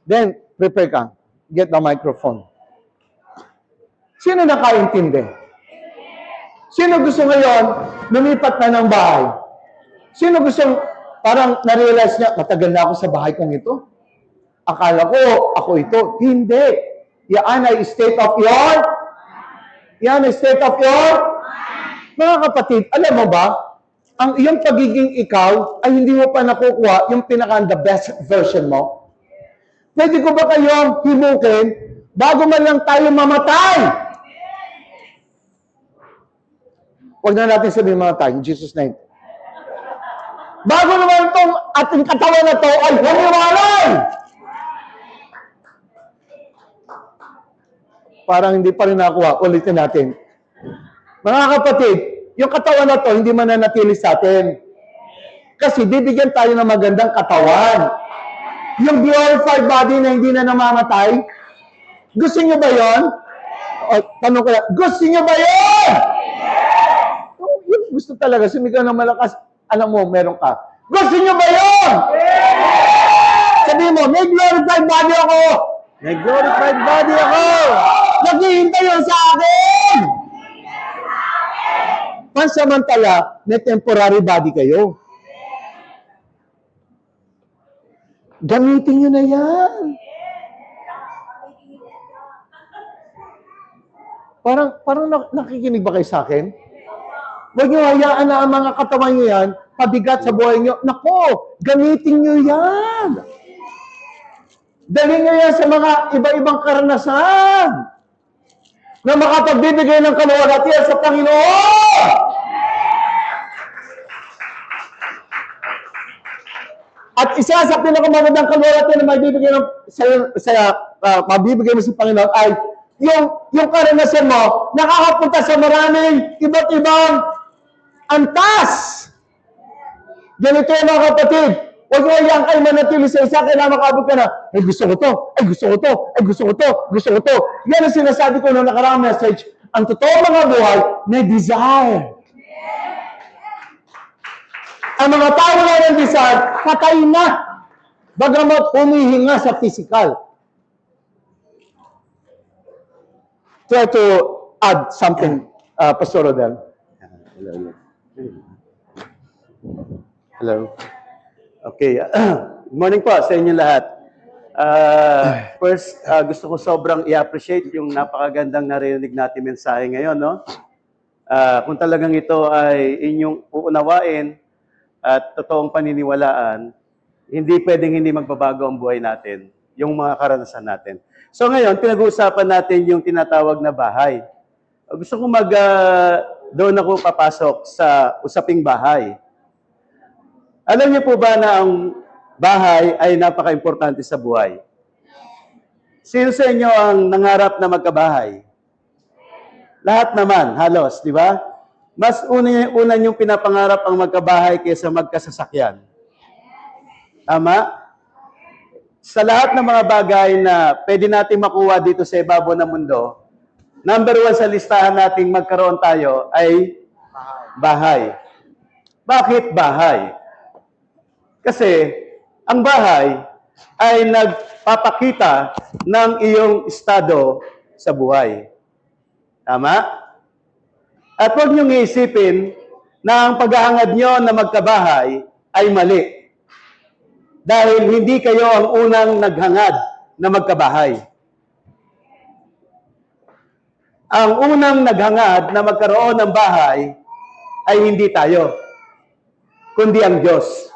Then, prepare ka. Get the microphone. Sino nakaintindi? Sino gusto ngayon lumipat na ng bahay? Sino gusto, parang na-realize niya, matagal na ako sa bahay kong ito? Akala ko, ako ito. Hindi. Yan ay state of your? Yan ay state of your? Mga kapatid, alam mo ba, ang iyong pagiging ikaw ay hindi mo pa nakukuha yung pinaka-the best version mo? Pwede ko ba kayong himukin bago man lang tayo mamatay? Huwag na natin sabihin mamatay, in Jesus' name. Bago naman itong ating katawan na ito ay humiwalay! Parang hindi pa rin nakuha. Ulitin natin. Mga kapatid, yung katawan na ito hindi mananatili sa atin. Kasi bibigyan tayo ng magandang katawan. Yung glorified body na hindi na namamatay, gusto nyo ba yun? O, tanong ko lang, gusto nyo ba yun? Oh, yun, gusto talaga. Sumigaw ng malakas, alam mo, meron ka. Gusto nyo ba yun? Sabihin mo, may glorified body ako. May glorified body ako. Naghihintay yun sa akin. Pansamantala, may temporary body kayo. Gamitin nyo na yan. Parang nakikinig ba kayo sa akin? Huwag nyo hayaan na ang mga katawan nyo yan, pabigat sa buhay nyo. Nako, gamitin nyo yan. Dalhin nyo yan sa mga iba-ibang karanasan na makapagbibigay ng kaluwalhatian sa Panginoon. At isa sa pinakamagandang kaluwalhatian na mabibigay mo sa Panginoon ay yung karanasan mo, nakakapunta sa maraming iba't ibang antas. Ganito yung mga kapatid. Huwag mo yan kayo manatili sa isa, kailangan makabot ka na, ay gusto ko to, ay gusto ko to, ay gusto ko to, gusto ko to. Yan ang sinasabi ko na nakaraang message. Ang totoo mga buhay, may desire. Ang mga tao na ng desire, patay na. Bagamat humihinga sa physical. Try to add something, Pastor Rodel. Hello. Okay. Good morning po sa inyo lahat. First, gusto ko sobrang i-appreciate yung napakagandang narinig natin mensahe ngayon, no? Kung talagang ito ay inyong uunawain at totoong paniniwalaan, hindi pwedeng hindi magbabago ang buhay natin, yung mga karanasan natin. So ngayon, pinag-uusapan natin yung tinatawag na bahay. Gusto ko doon ako papasok sa usaping bahay. Alam niyo po ba na ang bahay ay napaka-importante sa buhay? Sino sa inyo ang nangarap na magkabahay? Lahat naman, halos, di ba? Mas una niyong pinapangarap ang magkabahay kaysa magkasasakyan. Tama? Sa lahat ng mga bagay na pwede natin makuha dito sa ibabaw ng mundo, number 1 sa listahan nating magkaroon tayo ay bahay. Bakit bahay? Kasi ang bahay ay nagpapakita ng iyong estado sa buhay. Tama? At huwag niyong iisipin na ang paghahangad niyo na magkabahay ay mali. Dahil hindi kayo ang unang naghangad na magkabahay. Ang unang naghangad na magkaroon ng bahay ay hindi tayo, kundi ang Diyos.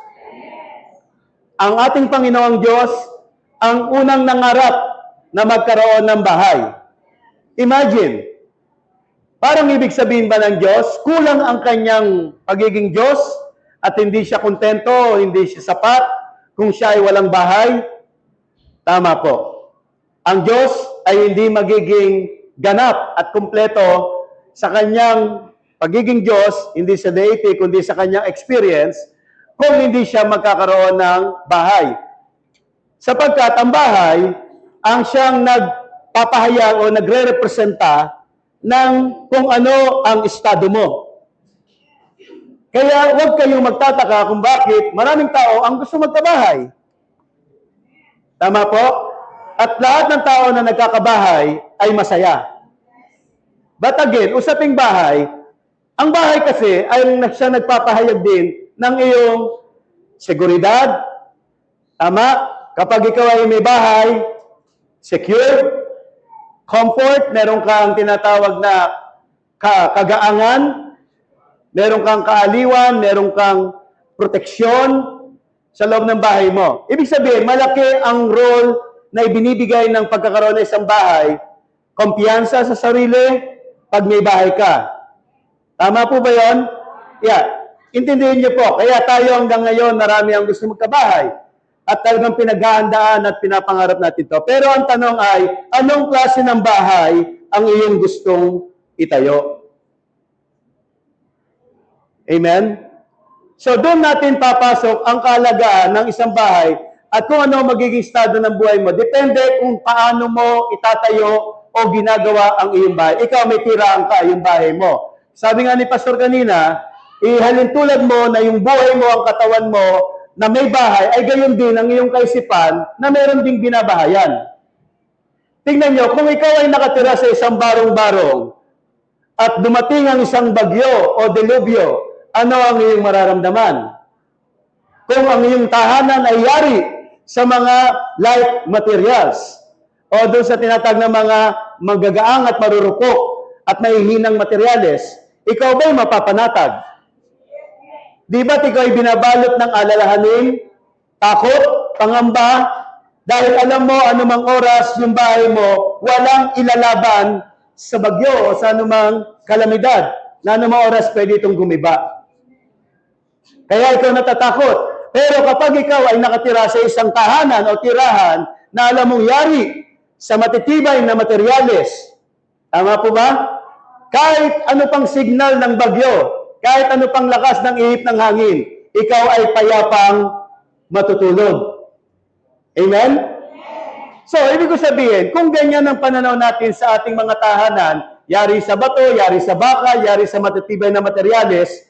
Ang ating Panginoong Diyos ang unang nangarap na magkaroon ng bahay. Imagine, parang ibig sabihin ba ng Diyos, kulang ang kanyang pagiging Diyos at hindi siya kontento, hindi siya sapat kung siya ay walang bahay? Tama po. Ang Diyos ay hindi magiging ganap at kumpleto sa kanyang pagiging Diyos, hindi sa deity, kundi sa kanyang experience, kung hindi siya magkakaroon ng bahay. Sapagkat ang bahay, ang siyang nagpapahayag o nagre-representa ng kung ano ang estado mo. Kaya huwag kayong magtataka kung bakit maraming tao ang gusto magkabahay. Tama po? At lahat ng tao na nagkakabahay ay masaya. But again, usaping bahay, ang bahay kasi ay siya nagpapahayag din ng iyong seguridad. Tama? Kapag ikaw ay may bahay, secure, comfort, meron kang tinatawag na kagaangan, meron kang kaaliwan, meron kang proteksyon sa loob ng bahay mo. Ibig sabihin, malaki ang role na ibinibigay ng pagkakaroon ng isang bahay. Kumpiyansa sa sarili pag may bahay ka. Tama po ba yun? Yeah. Intindihin niyo po. Kaya tayo hanggang ngayon, marami ang gusto magkabahay. At talagang pinaghahandaan at pinapangarap natin to. Pero ang tanong ay, anong klase ng bahay ang iyong gustong itayo? Amen? So doon natin papasok ang kahalagahan ng isang bahay at kung ano magiging estado ng buhay mo. Depende kung paano mo itatayo o ginagawa ang iyong bahay. Ikaw may tiraan ka yung bahay mo. Sabi nga ni Pastor kanina, ihalintulad mo na yung buhay mo, ang katawan mo, na may bahay, ay gayon din ang iyong kaisipan na meron ding binabahayan. Tingnan nyo, kung ikaw ay nakatira sa isang barong-barong at dumating ang isang bagyo o delubyo, ano ang iyong mararamdaman? Kung ang iyong tahanan ay yari sa mga light materials o doon sa tinatag na mga magagaang at marurupok at maihinang materyales, ikaw ba'y mapapanatag? Di ba't ikaw ay binabalot ng alalahanin, takot, pangamba, dahil alam mo anumang oras yung bahay mo, walang ilalaban sa bagyo o sa anumang kalamidad, na anumang oras pwede itong gumiba. Kaya ikaw natatakot. Pero kapag ikaw ay nakatira sa isang tahanan o tirahan na alam mong yari sa matitibay na materyales, tama po ba? Kahit ano pang signal ng bagyo, kahit ano pang lakas ng ihip ng hangin, ikaw ay payapang matutulog. Amen? So, ibig ko sabihin, kung ganyan ang pananaw natin sa ating mga tahanan, yari sa bato, yari sa baka, yari sa matitibay na materyales,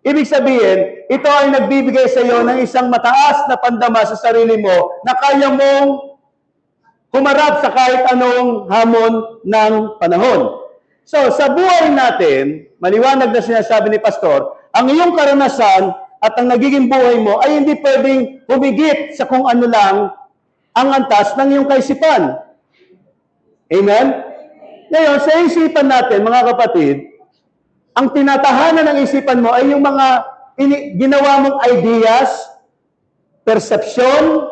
ibig sabihin, ito ay nagbibigay sa iyo ng isang mataas na pandama sa sarili mo na kaya mong humarap sa kahit anong hamon ng panahon. So, sa buhay natin, maliwanag na sinasabi ni Pastor, ang iyong karanasan at ang nagiging buhay mo ay hindi pwedeng humigit sa kung ano lang ang antas ng iyong kaisipan. Amen? Ngayon, sa isipan natin, mga kapatid, ang tinatahanan ng isipan mo ay yung mga ginawa mong ideas, perception,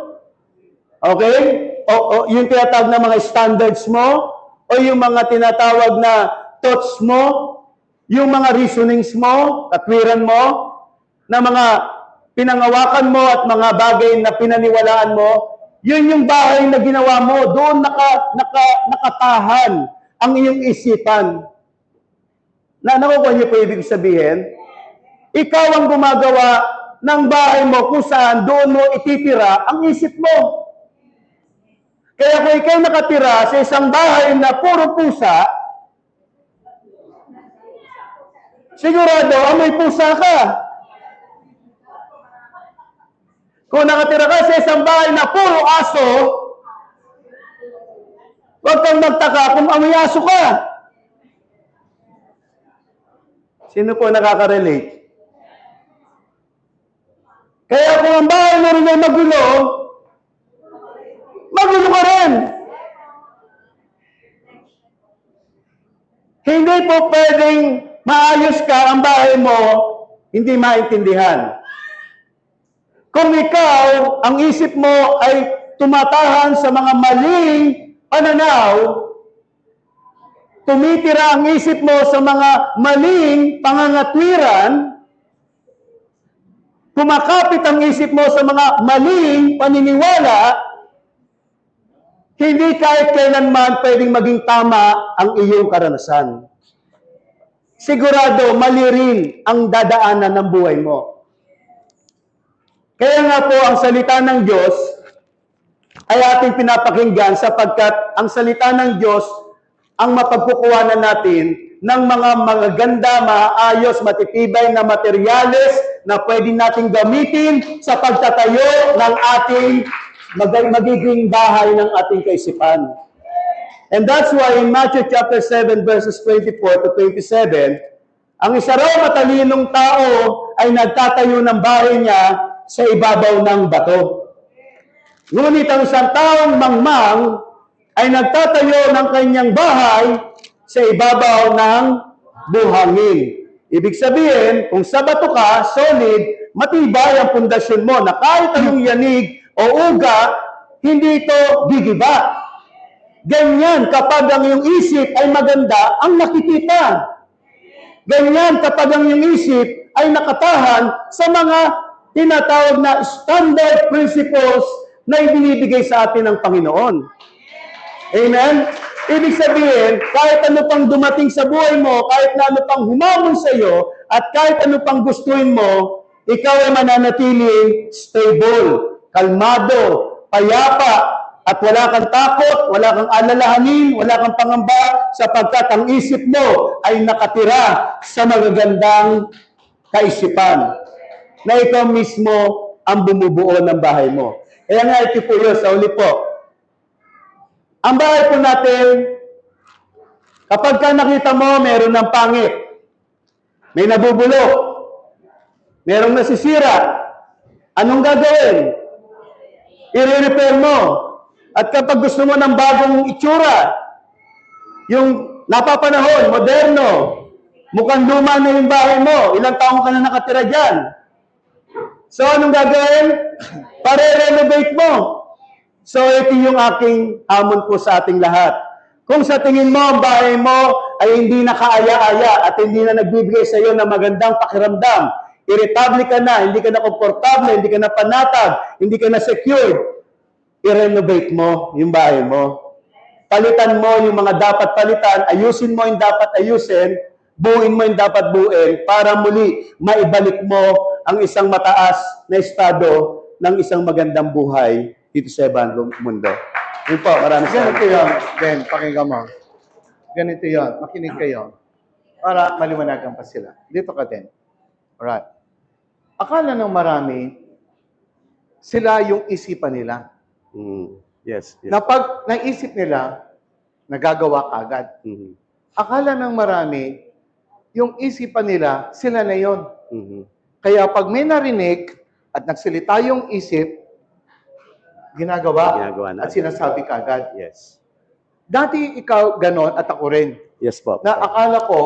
okay? O yung tinatawag na mga standards mo, o yung mga tinatawag na thoughts mo, yung mga reasonings mo, katwiran mo, na mga pinangawakan mo at mga bagay na pinaniwalaan mo, yun yung bahay na ginawa mo, doon nakatahan ang iyong isipan. Nakukuha niyo po ibig sabihin? Ikaw ang gumagawa ng bahay mo kung saan doon mo ititira ang isip mo. Kaya kung ikaw nakatira sa isang bahay na puro pusa, sigurado amoy pusa ka. Kung nakatira ka sa isang bahay na puro aso, huwag kang magtaka kung amoy aso ka. Sino po nakaka-relate? Kaya kung ang bahay mo rin ay magulo, magulo ka rin. Hindi po pwedeng maayos ka ang bahay mo, hindi maintindihan. Kung ikaw, ang isip mo ay tumatahan sa mga maling pananaw, tumitira ang isip mo sa mga maling pangangatwiran, kumakapit ang isip mo sa mga maling paniniwala, hindi kahit kailanman pwedeng maging tama ang iyong karanasan. Sigurado, mali rin ang dadaanan ng buhay mo. Kaya nga po, ang salita ng Diyos ay ating pinapakinggan sapagkat ang salita ng Diyos ang mapagkukuhanan natin ng mga magaganda, maayos, matitibay na materyales na pwede nating gamitin sa pagtatayo ng ating magiging bahay ng ating kaisipan. And that's why in Matthew chapter 7 verses 24 to 27, ang isa raw matalinong tao ay nagtatayo ng bahay niya sa ibabaw ng bato. Ngunit ang isang taong mangmang ay nagtatayo ng kanyang bahay sa ibabaw ng buhangin. Ibig sabihin, kung sa bato ka, solid, matibay ang pundasyon mo na kahit anong yanig o uga, hindi ito gigiba. Ganyan kapag ang iyong isip ay maganda, ang nakikita. Ganyan kapag ang iyong isip ay nakatahan sa mga tinatawag na standard principles na ibinibigay sa atin ng Panginoon. Amen? Ibig sabihin, kahit ano pang dumating sa buhay mo, kahit na ano pang humamon sa iyo, at kahit ano pang gustuin mo, ikaw ay mananatili stable, kalmado, payapa, at wala kang takot, wala kang alalahanin, wala kang pangamba, sapagkat ang isip mo ay nakatira sa magagandang kaisipan, na ikaw mismo ang bumubuo ng bahay mo. Kaya nga ito po yun, sa uli po, ang bahay po natin, kapag ka nakita mo, meron ng pangit, may nabubulok, merong nasisira, anong gagawin? I-repair mo. At kapag gusto mo ng bagong itsura, yung napapanahon, moderno, mukhang luma na yung bahay mo, ilang taong ka na nakatira dyan. So, anong gagawin? Pare-renovate mo. So, ito yung aking hamon po sa ating lahat. Kung sa tingin mo, ang bahay mo ay hindi na kaaya-aya at hindi na nagbibigay sa iyo ng magandang pakiramdam, irritable ka na, hindi ka na komportable, hindi ka na panatag, hindi ka na secured, i-renovate mo yung bahay mo. Palitan mo yung mga dapat palitan, ayusin mo yung dapat ayusin, buuin mo yung dapat buuin para muli maibalik mo ang isang mataas na estado ng isang magandang buhay dito sa ibang mundo. Yun po, maraming Ganito yun, Ben, pakinggan mo. Ganito yun, makinig kayo. Para maliwanagan pa sila. Dito ka din. Alright. Akala ng marami, sila yung isipan nila. Yes. Na pag naisip nila, nagagawa kagad. Akala ng marami, yung isipan nila, sila na yon. Kaya pag may narinig at nagsalita yung isip, ginagawa Ginagawa na at agad. sinasabi ka agad. Yes. Dati ikaw ganon at ako rin. Yes po. Na akala ko,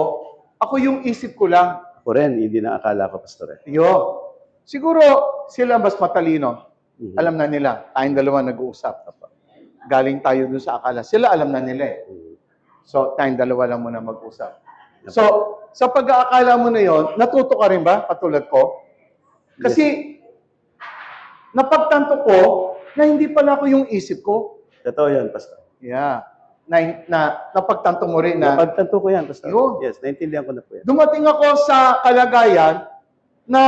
ako yung isip ko lang. Ako rin, hindi na akala ko, Pastor. Yo. Siguro sila mas matalino. Mhm. Alam na nila. Tayong dalawa nag-uusap. Galing tayo dun sa akala. Sila alam na nila eh. Mhm. So, tayong dalawa lang muna mag-usap. So, sa pag-aakala mo na yon, natuto ka rin ba? Katulad ko? Kasi, napagtanto ko na hindi pala ako yung isip ko. Totoo yan, Pastor. Yeah. Napagtanto mo rin na Napagtanto ko yan, Pastor. Yun. Yes, naintindihan ko na po yan. dumating ako sa kalagayan na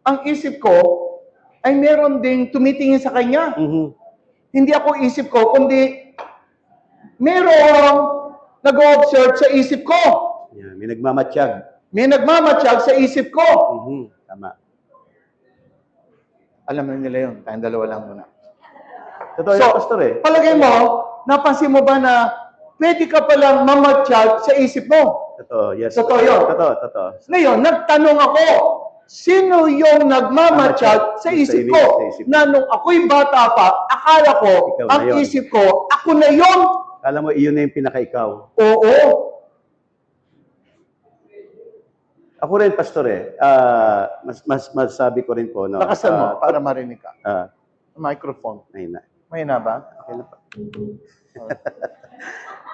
ang isip ko ay meron ding tumitingin sa kanya. Mhm. Hindi ako isip ko, kundi merong nag-observe sa isip ko. Yan, may nagmamatsyag. May nagmamatsyag sa isip ko. Mhm. Tama. Alam na nila yun. Tayong dalawa lang muna. Totoo yan, Pastor eh. Palagay mo, napansin mo ba na pwede ka palang mamatsyag sa isip mo? Totoo, yes. Totoo yun. Totoo. Ngayon, nagtanong ako, sino yung nagmamatsyag sa isip ko? Sa isip. Na nung ako'y bata pa, akala ko, Ikaw ang na yun. isip ko, ako na yon. Kala mo, iyon na yung pinaka-ikaw. Oo. Ako rin, Pastor eh. Masabi ko rin po. No? Lakasan mo para marinig ka. Microphone. Ayun na. May na ba? Okay na pa.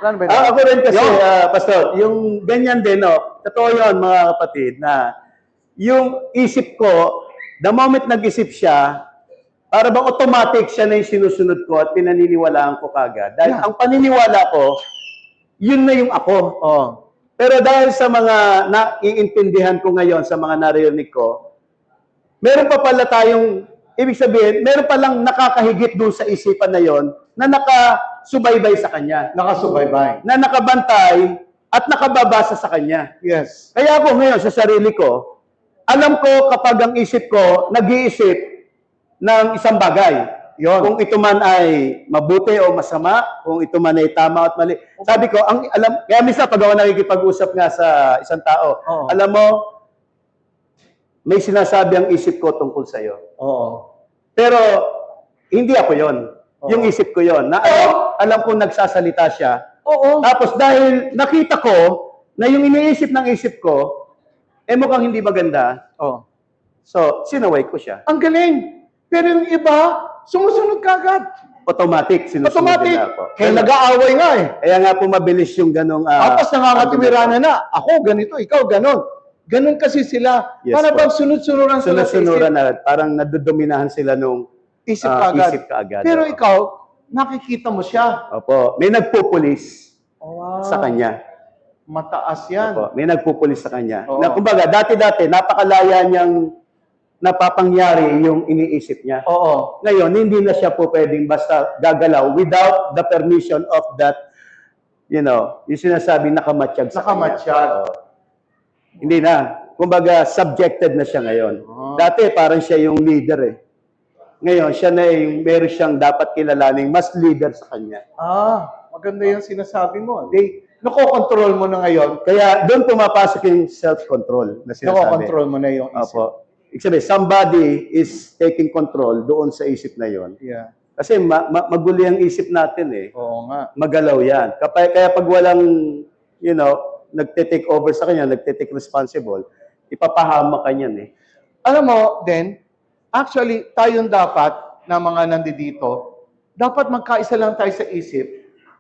Plan ba Ako rin kasi, Pastor, yung ganyan din, no? Totoo yun, mga kapatid, na yung isip ko, the moment nag-isip siya, para bang automatic siya na yung sinusunod ko at pinaniniwalaan ko kagad. Dahil Yeah. ang paniniwala ko, yun na yung ako. Oh. Pero dahil sa mga naiintindihan ko ngayon, sa mga naririnig ko, meron pa pala tayong, ibig sabihin, meron palang nakakahigit doon sa isipan na yon na nakasubaybay sa kanya, Nakasubaybay. na nakabantay at nakababasa sa kanya. Yes. Kaya ako ngayon sa sarili ko, alam ko kapag ang isip ko nag-iisip ng isang bagay. Yon. Kung ito man ay mabuti o masama, kung ito man ay tama at mali. Sabi ko, kaya minsan pag ako nakikipag-usap nga sa isang tao, Oo. alam mo, may sinasabi ang isip ko tungkol sa iyo. Oo. Pero hindi ako 'yon. Oo. Yung isip ko 'yon. Na alam ko nagsasalita siya. Oo. Tapos dahil nakita ko na yung iniisip ng isip ko mukhang hindi maganda, Oh. so sinaway ko siya. Ang galing. Pero yung iba, sumusunod ka agad. Automatic sinusunod Automatic. nila ako. Kaya nag-aaway nga eh. Kaya nga po mabilis yung ganong Tapos nangangatiwiranan na. Ako, ganito, ikaw, ganon. Ganon kasi sila. Yes, Para po. bang sunod-sunuran sila sa sunod-sunuran na parang nadodominahan sila nung isip ka agad. isip ka agad. Pero Oo. ikaw, nakikita mo siya. Opo, may nagpupulis Wow. sa kanya. Mataas yan. Opo, may nagpupulis sa kanya. Oo. Na kumbaga, dati-dati napakalaya niyang napapangyari yung iniisip niya. Oo. Ngayon, hindi na siya po pwedeng basta gagalaw without the permission of that, yung sinasabi nakamatsyag sa Nakamatsyag. kanya. Oo. Hindi na. Kumbaga, subjected na siya ngayon. Oh. Dati, parang siya yung leader eh. Ngayon, siya na yung meron siyang dapat kilalaning mas leader sa kanya. Maganda yung sinasabi mo. Nakokontrol mo na ngayon. Kaya doon pumapasok yung self-control na sinasabi. Nakokontrol mo na yung isip. Opo. Ibig sabihin, somebody is taking control doon sa isip na yon. Yeah. Kasi maguli ang isip natin eh. Oo nga. Magalaw yan. Kaya pag walang, nagte-take over sa kanya, nagte-take responsible, ipapahama ka niyan eh. Alam mo, then, actually, tayong dapat, na mga nandito, dapat magkaisa lang tayo sa isip,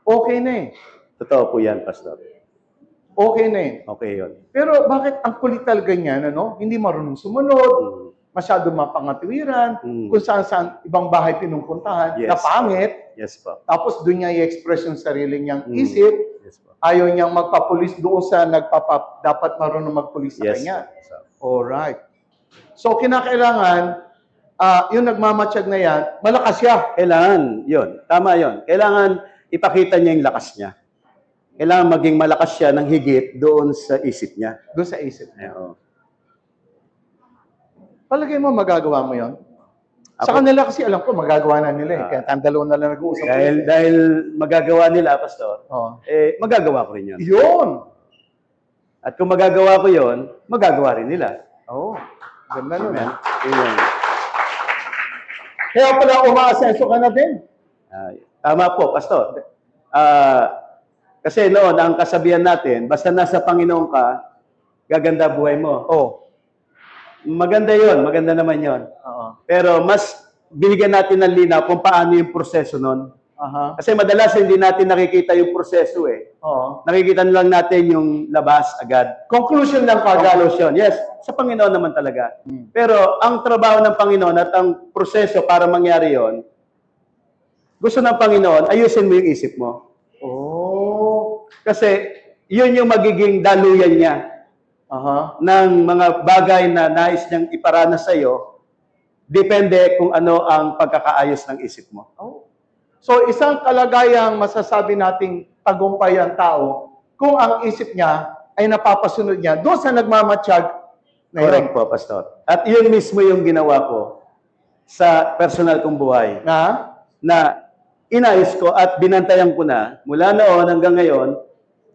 okay na eh. Totoo po yan, Pastor. Okay na eh. Okay yun. Pero bakit ang kulit talaga niyan, Hindi marunong sumunod, masyado mapangatiwiran, kung saan-saan ibang bahay pinupuntahan, Yes. na pangit, Yes po. tapos doon niya i-express yung sarili niyang isip, Yes po. ayaw niyang magpapulis doon sa dapat marunong magpulis sa Yes. kanya. So, Alright. So, kinakailangan, yung nagmamatsyag na yan, malakas siya. kailangan, yun. Tama yun. Kailangan ipakita niya yung lakas niya. Kailangan maging malakas siya ng higit doon sa isip niya. Doon sa isip niya. Oo. Palagay mo, magagawa mo yon? Sa Ako- kanila kasi alam ko, magagawa na nila eh. Kaya tayong dalawa na lang nag-uusap. Dahil magagawa nila, Pastor, Oh. magagawa ko rin yun. Yun! At kung magagawa ko yun, magagawa rin nila. Oh, ganda nun. Amen. ah. Yun. Kaya pala umaasenso ka na din. Tama po, Pastor. Kasi noon, ang kasabihan natin, basta nasa Panginoon ka, gaganda buhay mo. Oh. Maganda yon, maganda naman yon. Oo. Pero mas binigyan natin ng linaw kung paano yung proseso nun. Aha. Kasi madalas hindi natin nakikita yung proseso eh. Oo. Nakikita lang natin yung labas agad. Conclusion lang kagad. Conclusion, yes. Sa Panginoon naman talaga. Hmm. Pero ang trabaho ng Panginoon at ang proseso para mangyari yon, gusto ng Panginoon, ayusin mo yung isip mo. Oh. Kasi yun yung magiging daluyan niya Aha. ng mga bagay na nais niyang iparana sa iyo, depende kung ano ang pagkakaayos ng isip mo. Oh. So, isang kalagayang masasabi nating tagumpay ang tao kung ang isip niya ay napapasunod niya doon sa nagmamatsyag na yun. Correct po, Pastor. At yun mismo yung ginawa ko sa personal kong buhay. Na inayos ko at binantayan ko na mula noon hanggang ngayon,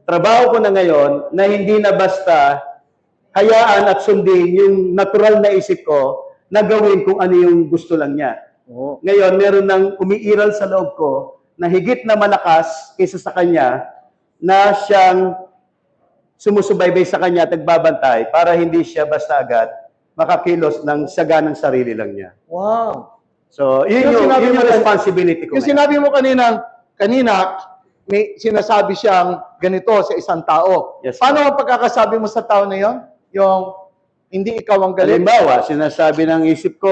trabaho ko na ngayon na hindi na basta hayaan at sundin yung natural na isip ko na gawin kung ano yung gusto lang niya. Oh. Ngayon, meron ng umiiral sa loob ko na higit na malakas kaysa sa kanya na siyang sumusubaybay sa kanya at nagbabantay para hindi siya basta agad makakilos ng saganang sarili lang niya. Wow. So, yun Yung sinabi yung mo- responsibility ko. Yung ngayon. sinabi mo kanina, may sinasabi siyang ganito sa isang tao. Yes, Paano ang pagkakasabi mo sa tao na yon? Yung hindi ikaw ang galit? Halimbawa, sinasabi ng isip ko,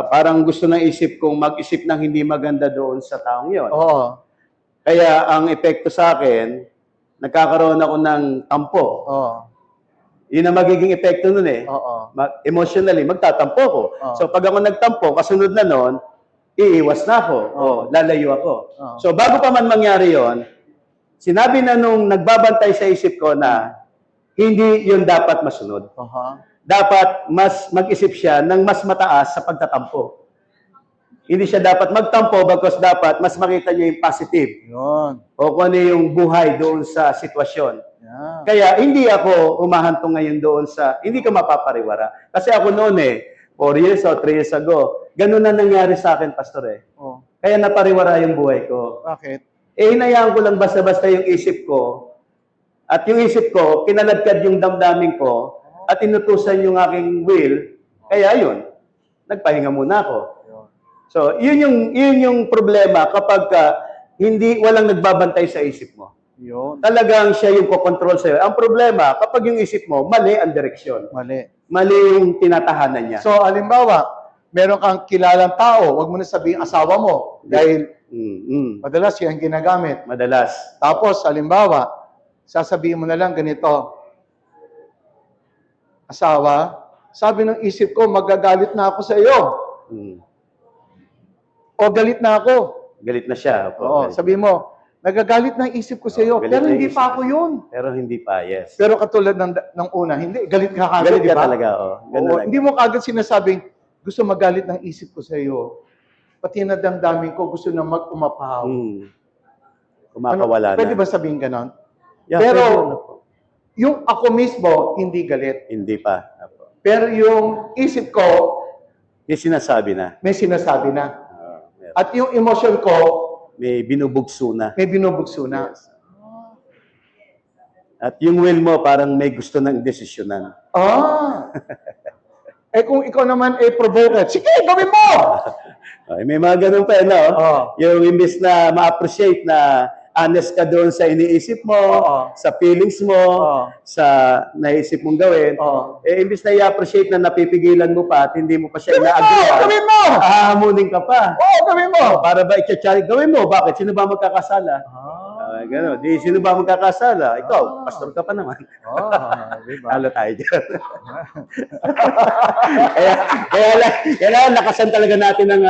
parang gusto ng isip kong mag-isip ng hindi maganda doon sa taong yon. Oo. Kaya ang epekto sa akin, nagkakaroon ako ng tampo. Oo. Yun ang magiging epekto nun eh. Oo. Emotionally, magtatampo ko. Oo. So pag ako nagtampo, kasunod na nun, iiwas na ako. O, lalayo ako. Oo. So bago pa man mangyari yon, sinabi na nung nagbabantay sa isip ko na hindi yun dapat masunod. Aha. Dapat mas mag-isip siya ng mas mataas sa pagtatampo. Hindi siya dapat magtampo bagkus dapat mas makita niya yung positive Yun. o kung ano yung buhay doon sa sitwasyon. Yan. Kaya hindi ako umahantong ngayon doon sa, hindi ka mapapariwara. Kasi ako noon 4 years o 3 years ago, ganun na nangyari sa akin, Pastor Oh. Kaya napariwara yung buhay ko. Bakit? Hinayaan ko lang basta-basta yung isip ko. At yung isip ko, kinaladkad yung damdamin ko at inutusan yung aking will. Kaya yun, nagpahinga muna ako. So, yun yung problema kapag walang nagbabantay sa isip mo. Yun. Talagang siya yung kokontrol sa'yo. Ang problema, kapag yung isip mo, mali ang direksyon. Mali. Mali yung tinatahanan niya. So, halimbawa, meron kang kilalang tao, wag mo na sabihin asawa mo dahil madalas yan ginagamit. Madalas. Tapos, halimbawa, sasabihin mo na lang ganito, asawa, sabi ng isip ko, magagalit na ako sa iyo. O galit na ako. Galit na siya. Opo, Oo, galit. sabi mo, nagagalit na isip ko sa iyo. Galit Pero na hindi isip. pa ako yun. Pero hindi pa, yes. Pero katulad ng una, hindi, galit ka kagad, Galit di ka ba? talaga, Ganun Oo, lang. hindi mo kagad sinasabing, gusto magalit ng isip ko sa iyo. Pati na damdamin ko, gusto na mag-umapaw. Kumakawala na. Pwede ba sabihin ganon? Yeah, Pero, pwede na po. yung ako mismo, hindi galit. Hindi pa. Opo. Pero yung isip ko, May sinasabi na. may sinasabi na. Meron. At yung emotion ko, May binubugso na. may binubugso na. At yung will mo, parang may gusto ng desisyonan. Ah! Eh kung ikaw naman ay provoked, sige, gawin mo! Ay, may mga ganun pa, no? Oo. Yung imbis na ma-appreciate na honest ka doon sa iniisip mo, Oo. sa feelings mo, Oo. sa naisip mong gawin, Oo. imbis na i-appreciate na napipigilan mo pa at hindi mo pa siya Gawin mo! ina-agree, Gawin mo! hahamunin ka pa. Oo, gawin mo! Para ba i-challenge? Gawin mo, bakit? Sino ba magkakasala? Gano'n. Di, sino ba magkakasala? Ikaw, pastor ka pa naman. Diba? Halo tayo dyan. kaya lakasan talaga natin ng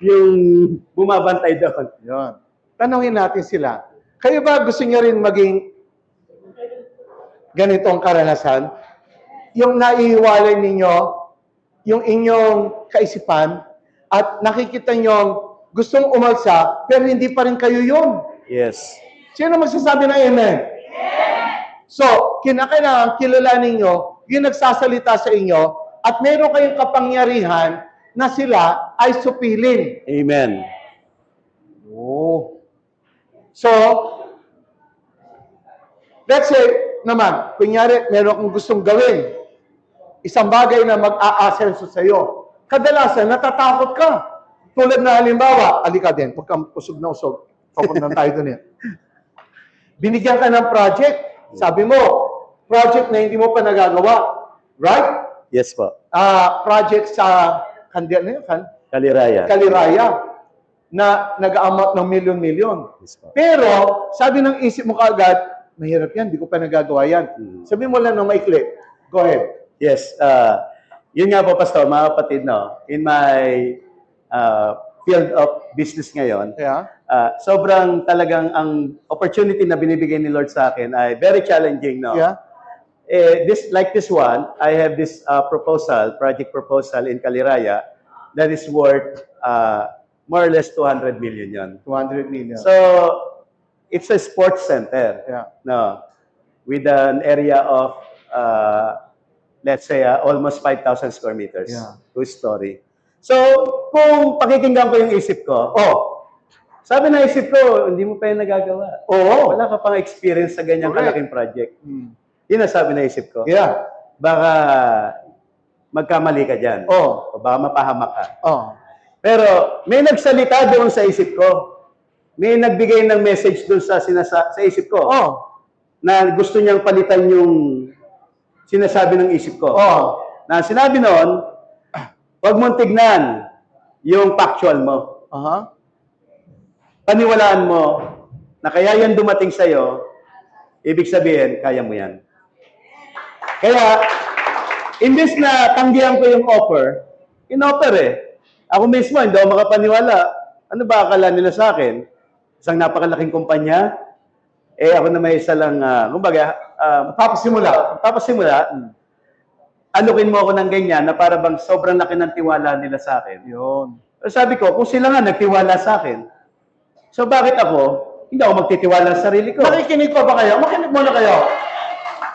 yung bumabantay doon. Yun. Tanungin natin sila, kayo ba gusto niyo rin maging ganitong karanasan? Yung naihiwalay ninyo, yung inyong kaisipan, at nakikita nyo gustong umalsa, pero hindi pa rin kayo yun. Yes. Sino magsasabi ng amen? So, kinakailangan kilalanin nyo yung nagsasalita sa inyo at meron kayong kapangyarihan na sila ay supilin. Amen. Oh. So, let's say naman, kunyari, meron kang gustong gawin. Isang bagay na mag-aasenso sa'yo. Kadalasan, natatakot ka. Tulad na halimbawa, alika din, pagka usog na usog, papunta tayo doon yan. Binigyan ka ng project. Sabi mo, project na hindi mo pa nagagawa. Right? Yes po. Project sa Kaliraya. Kaliraya na nag-aamount ng milyon-milyon. Yes po. Pero, sabi ng isip mo kaagad, mahirap yan, di ko pa nagagawa yan. Sabi mo lang ng maikli. Go ahead. Yes. Yun nga po, Pastor, mga kapatid, no? In my field of business ngayon, Yeah. sobrang talagang ang opportunity na binibigay ni Lord sa akin ay very challenging, no? Yeah. This one, I have this project proposal in Kaliraya that is worth more or less 200 million yun. 200 million. So, it's a sports center, Yeah. no? With an area of, let's say, almost 5,000 square meters. Yeah. Two-story. So, kung pakikinggan ko yung isip ko, sabi na isip ko, hindi mo pa yung nagagawa. Oo. Wala ka pang experience sa ganyang Correct. kalaking project. Mm. Yun ang sabi na isip ko. Yeah. Baka magkamali ka dyan. Oh. O baka mapahamak ka. Oh. Pero may nagsalita doon sa isip ko. May nagbigay ng message doon sa isip ko. Oh. Na gusto niyang palitan yung sinasabi ng isip ko. Oh. Na sinabi noon, huwag mong tignan yung factual mo. Aha. Paniwalaan mo na kaya yan dumating sa'yo, ibig sabihin, kaya mo yan. Kaya, imbes na tanggihan ko yung offer, in-offer eh. Ako mismo, hindi ako makapaniwala. Ano ba akala nila sa akin? Isang napakalaking kumpanya, ako na may isa lang, Tapos simula. alukin mo ako ng ganyan na para bang sobrang laki ng tiwala nila sa akin. Yun. Pero sabi ko, kung sila nga nagtiwala sa akin, so bakit ako, hindi ako magtitiwala sa sarili ko? Makikinig pa ba kayo? Makinig muna kayo.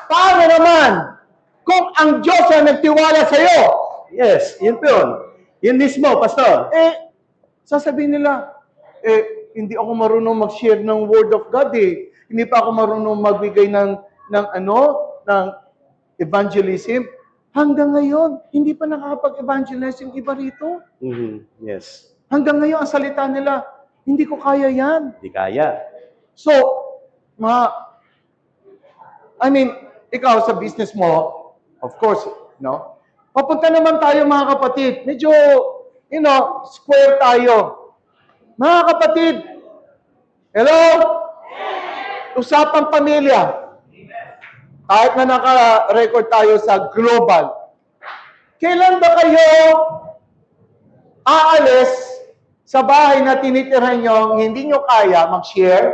Paano naman kung ang Diyos ang nagtiwala sa'yo? Yes, yun po yun. Yun mismo, Pastor. Sasabihin nila, hindi ako marunong mag-share ng Word of God eh. Hindi pa ako marunong magbigay ng evangelism. Hanggang ngayon, hindi pa nakakapag-evangelize yung iba rito. Yes. Hanggang ngayon, ang salita nila, hindi ko kaya yan. Hindi kaya. So, ikaw sa business mo, of course, no? Papunta naman tayo mga kapatid. Medyo, square tayo. Mga kapatid, hello? Usapang pamilya. Kahit na naka-record tayo sa global. Kailan ba kayo aalis sa bahay na tinitirhan nyo, hindi nyo kaya mag-share?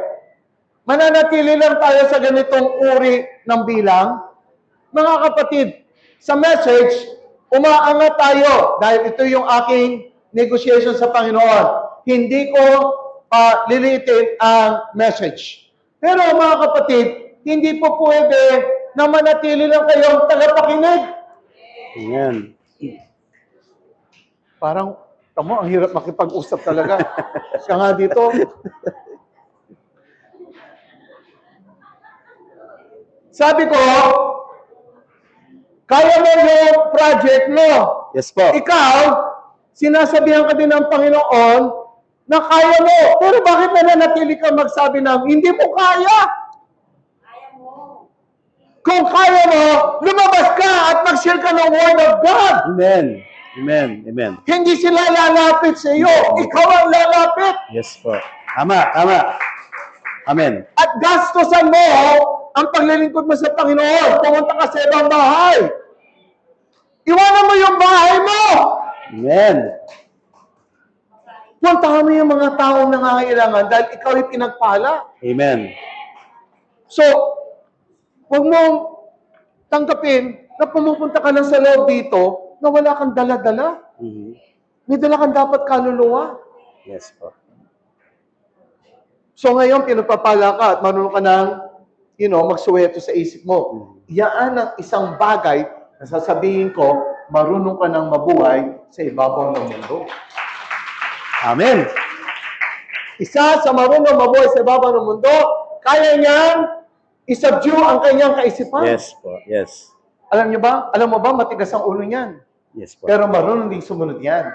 Mananatili lang tayo sa ganitong uri ng bilang? Mga kapatid, sa message, umaangat tayo dahil ito yung aking negotiation sa Panginoon. Hindi ko liliitin ang message. Pero mga kapatid, hindi po pwede na manatili lang kayong tagapakinig. Ayan. Parang, tamo, ang hirap makipag-usap talaga. Siya nga dito. Sabi ko, kaya mo yung project mo. Yes po. Ikaw, sinasabihan ka din ng Panginoon na kaya mo. Pero bakit nananatili ka magsabi ng hindi mo kaya? Kung kaya mo, lumabas ka at mag-share ka ng Word of God. Amen. Amen. Amen. Hindi sila lalapit sa iyo. Ikaw ang lalapit. Yes po. Tama. Tama. Amen. At gastusan mo ang paglilingkod mo sa Panginoon. Pumunta ka sa ibang bahay. Iwanan mo yung bahay mo. Amen. Puntahan mo yung mga taong nangangailangan dahil ikaw ay pinagpala. Amen. So, huwag mong tanggapin na pumupunta ka lang sa loob dito na wala kang dala-dala. May dala kang dapat kaluluwa. Yes po. So ngayon, pinagpapala ka at marunong ka ng, magsuweto sa isip mo. Yaan ang isang bagay na sasabihin ko marunong ka ng mabuhay sa ibabaw ng mundo. Amen. Isa sa marunong mabuhay sa ibabaw ng mundo, kaya niyang isubdue ang kanyang kaisipan. Yes po. Yes. Alam niyo ba? Alam mo ba, matigas ang ulo niyan. Yes po. Pero marunong din sumunod yan.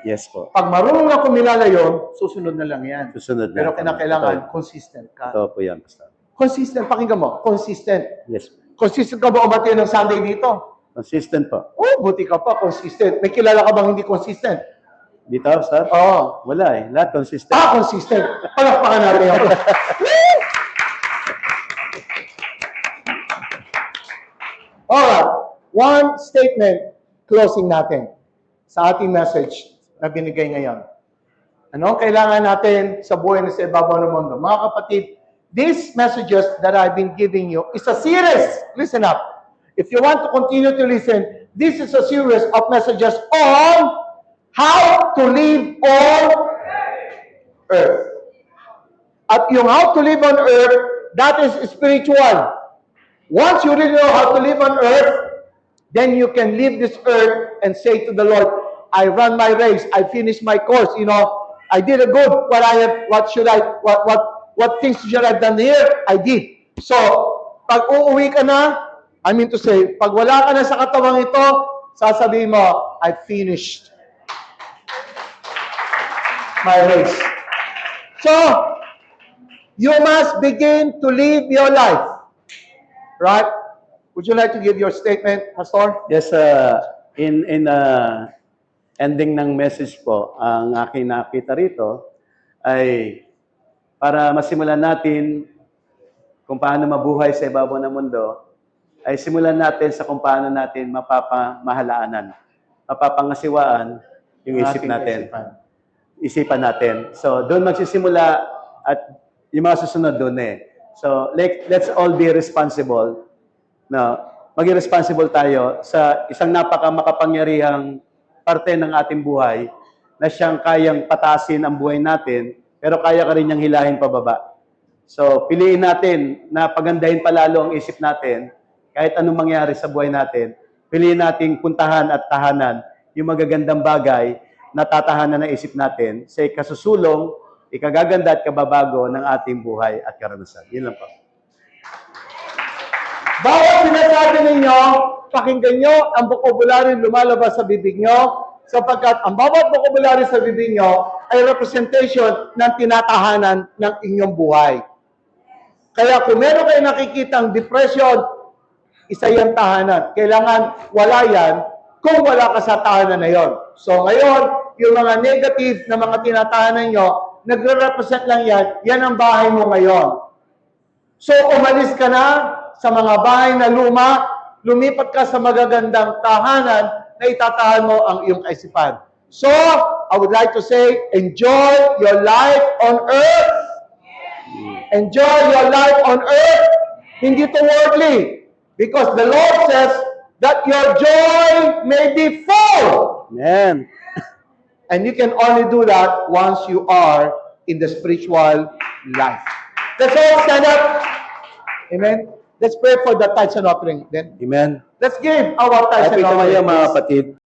Yes po. Pag marunong na kumilala yon, susunod na lang yan. Susunod na. Pero kinakailangan consistent ka. Ito po yan, Pastor. Consistent, pakinggan mo, consistent. Yes. Consistent ka ba umati ng Sunday dito? Consistent po. Oh, buti ka pa, consistent. May kilala ka bang hindi consistent? Dito, Pastor? Oo. Wala eh. Lahat consistent. Consistent. Palakpakan natin ako. Alright, one statement closing natin sa ating message na binigay ngayon. Ano ang kailangan natin sa buhay na sa ibabaw ng mundo? Mga kapatid, these messages that I've been giving you is a series. Listen up. If you want to continue to listen, this is a series of messages on how to live on earth. At yung how to live on earth, that is spiritual. Once you really know how to live on earth, then you can leave this earth and say to the Lord, I ran my race, I finished my course, I did a good, what things should I have done here? I did. So, pag uuwi ka na, I mean to say, pag wala ka na sa katawang ito, sasabihin mo, I finished my race. So, you must begin to live your life. Right? Would you like to give your statement, Pastor? Yes, in ending ng message po, ang aking nakita rito ay para masimulan natin kung paano mabuhay sa ibabaw ng mundo, ay simulan natin sa kung paano natin mapapamahalaanan, mapapangasiwaan yung isip natin. Isipan natin. So, doon magsisimula at yung mga susunod doon eh. So, let's all be responsible. No, maging responsible tayo sa isang makapangyarihang parte ng ating buhay na siyang kayang patasin ang buhay natin, pero kaya ka rin niyang hilahin pababa. So, piliin natin na pagandahin palalo ang isip natin, kahit anong mangyari sa buhay natin, piliin nating puntahan at tahanan yung magagandang bagay na tatahanan ng isip natin sa ikasusulong, ikagaganda at kababago ng ating buhay at karanasan. Yun lang po. Bawat sinasabi ninyo, pakinggan nyo ang vocabulary lumalabas sa bibig nyo, sapagkat ang bawat vocabulary sa bibig nyo ay representation ng tinatahanan ng inyong buhay. Kaya kung meron kayo nakikitang depression, isa yung tahanan. Kailangan wala yan kung wala ka sa tahanan na yon. So ngayon, yung mga negative na mga tinatahanan nyo, nagre-represent lang yan, yan ang bahay mo ngayon. So umalis ka na sa mga bahay na luma, lumipat ka sa magagandang tahanan na itatahan mo ang iyong kaisipan. So, I would like to say, enjoy your life on earth. Enjoy your life on earth. Hindi to worldly. Because the Lord says that your joy may be full. Amen. And you can only do that once you are in the spiritual life. Let's all stand up. Amen. Let's pray for the tithes and offering then. Amen. Let's give our tithes At and ito offering. ngayon mga please. kapatid,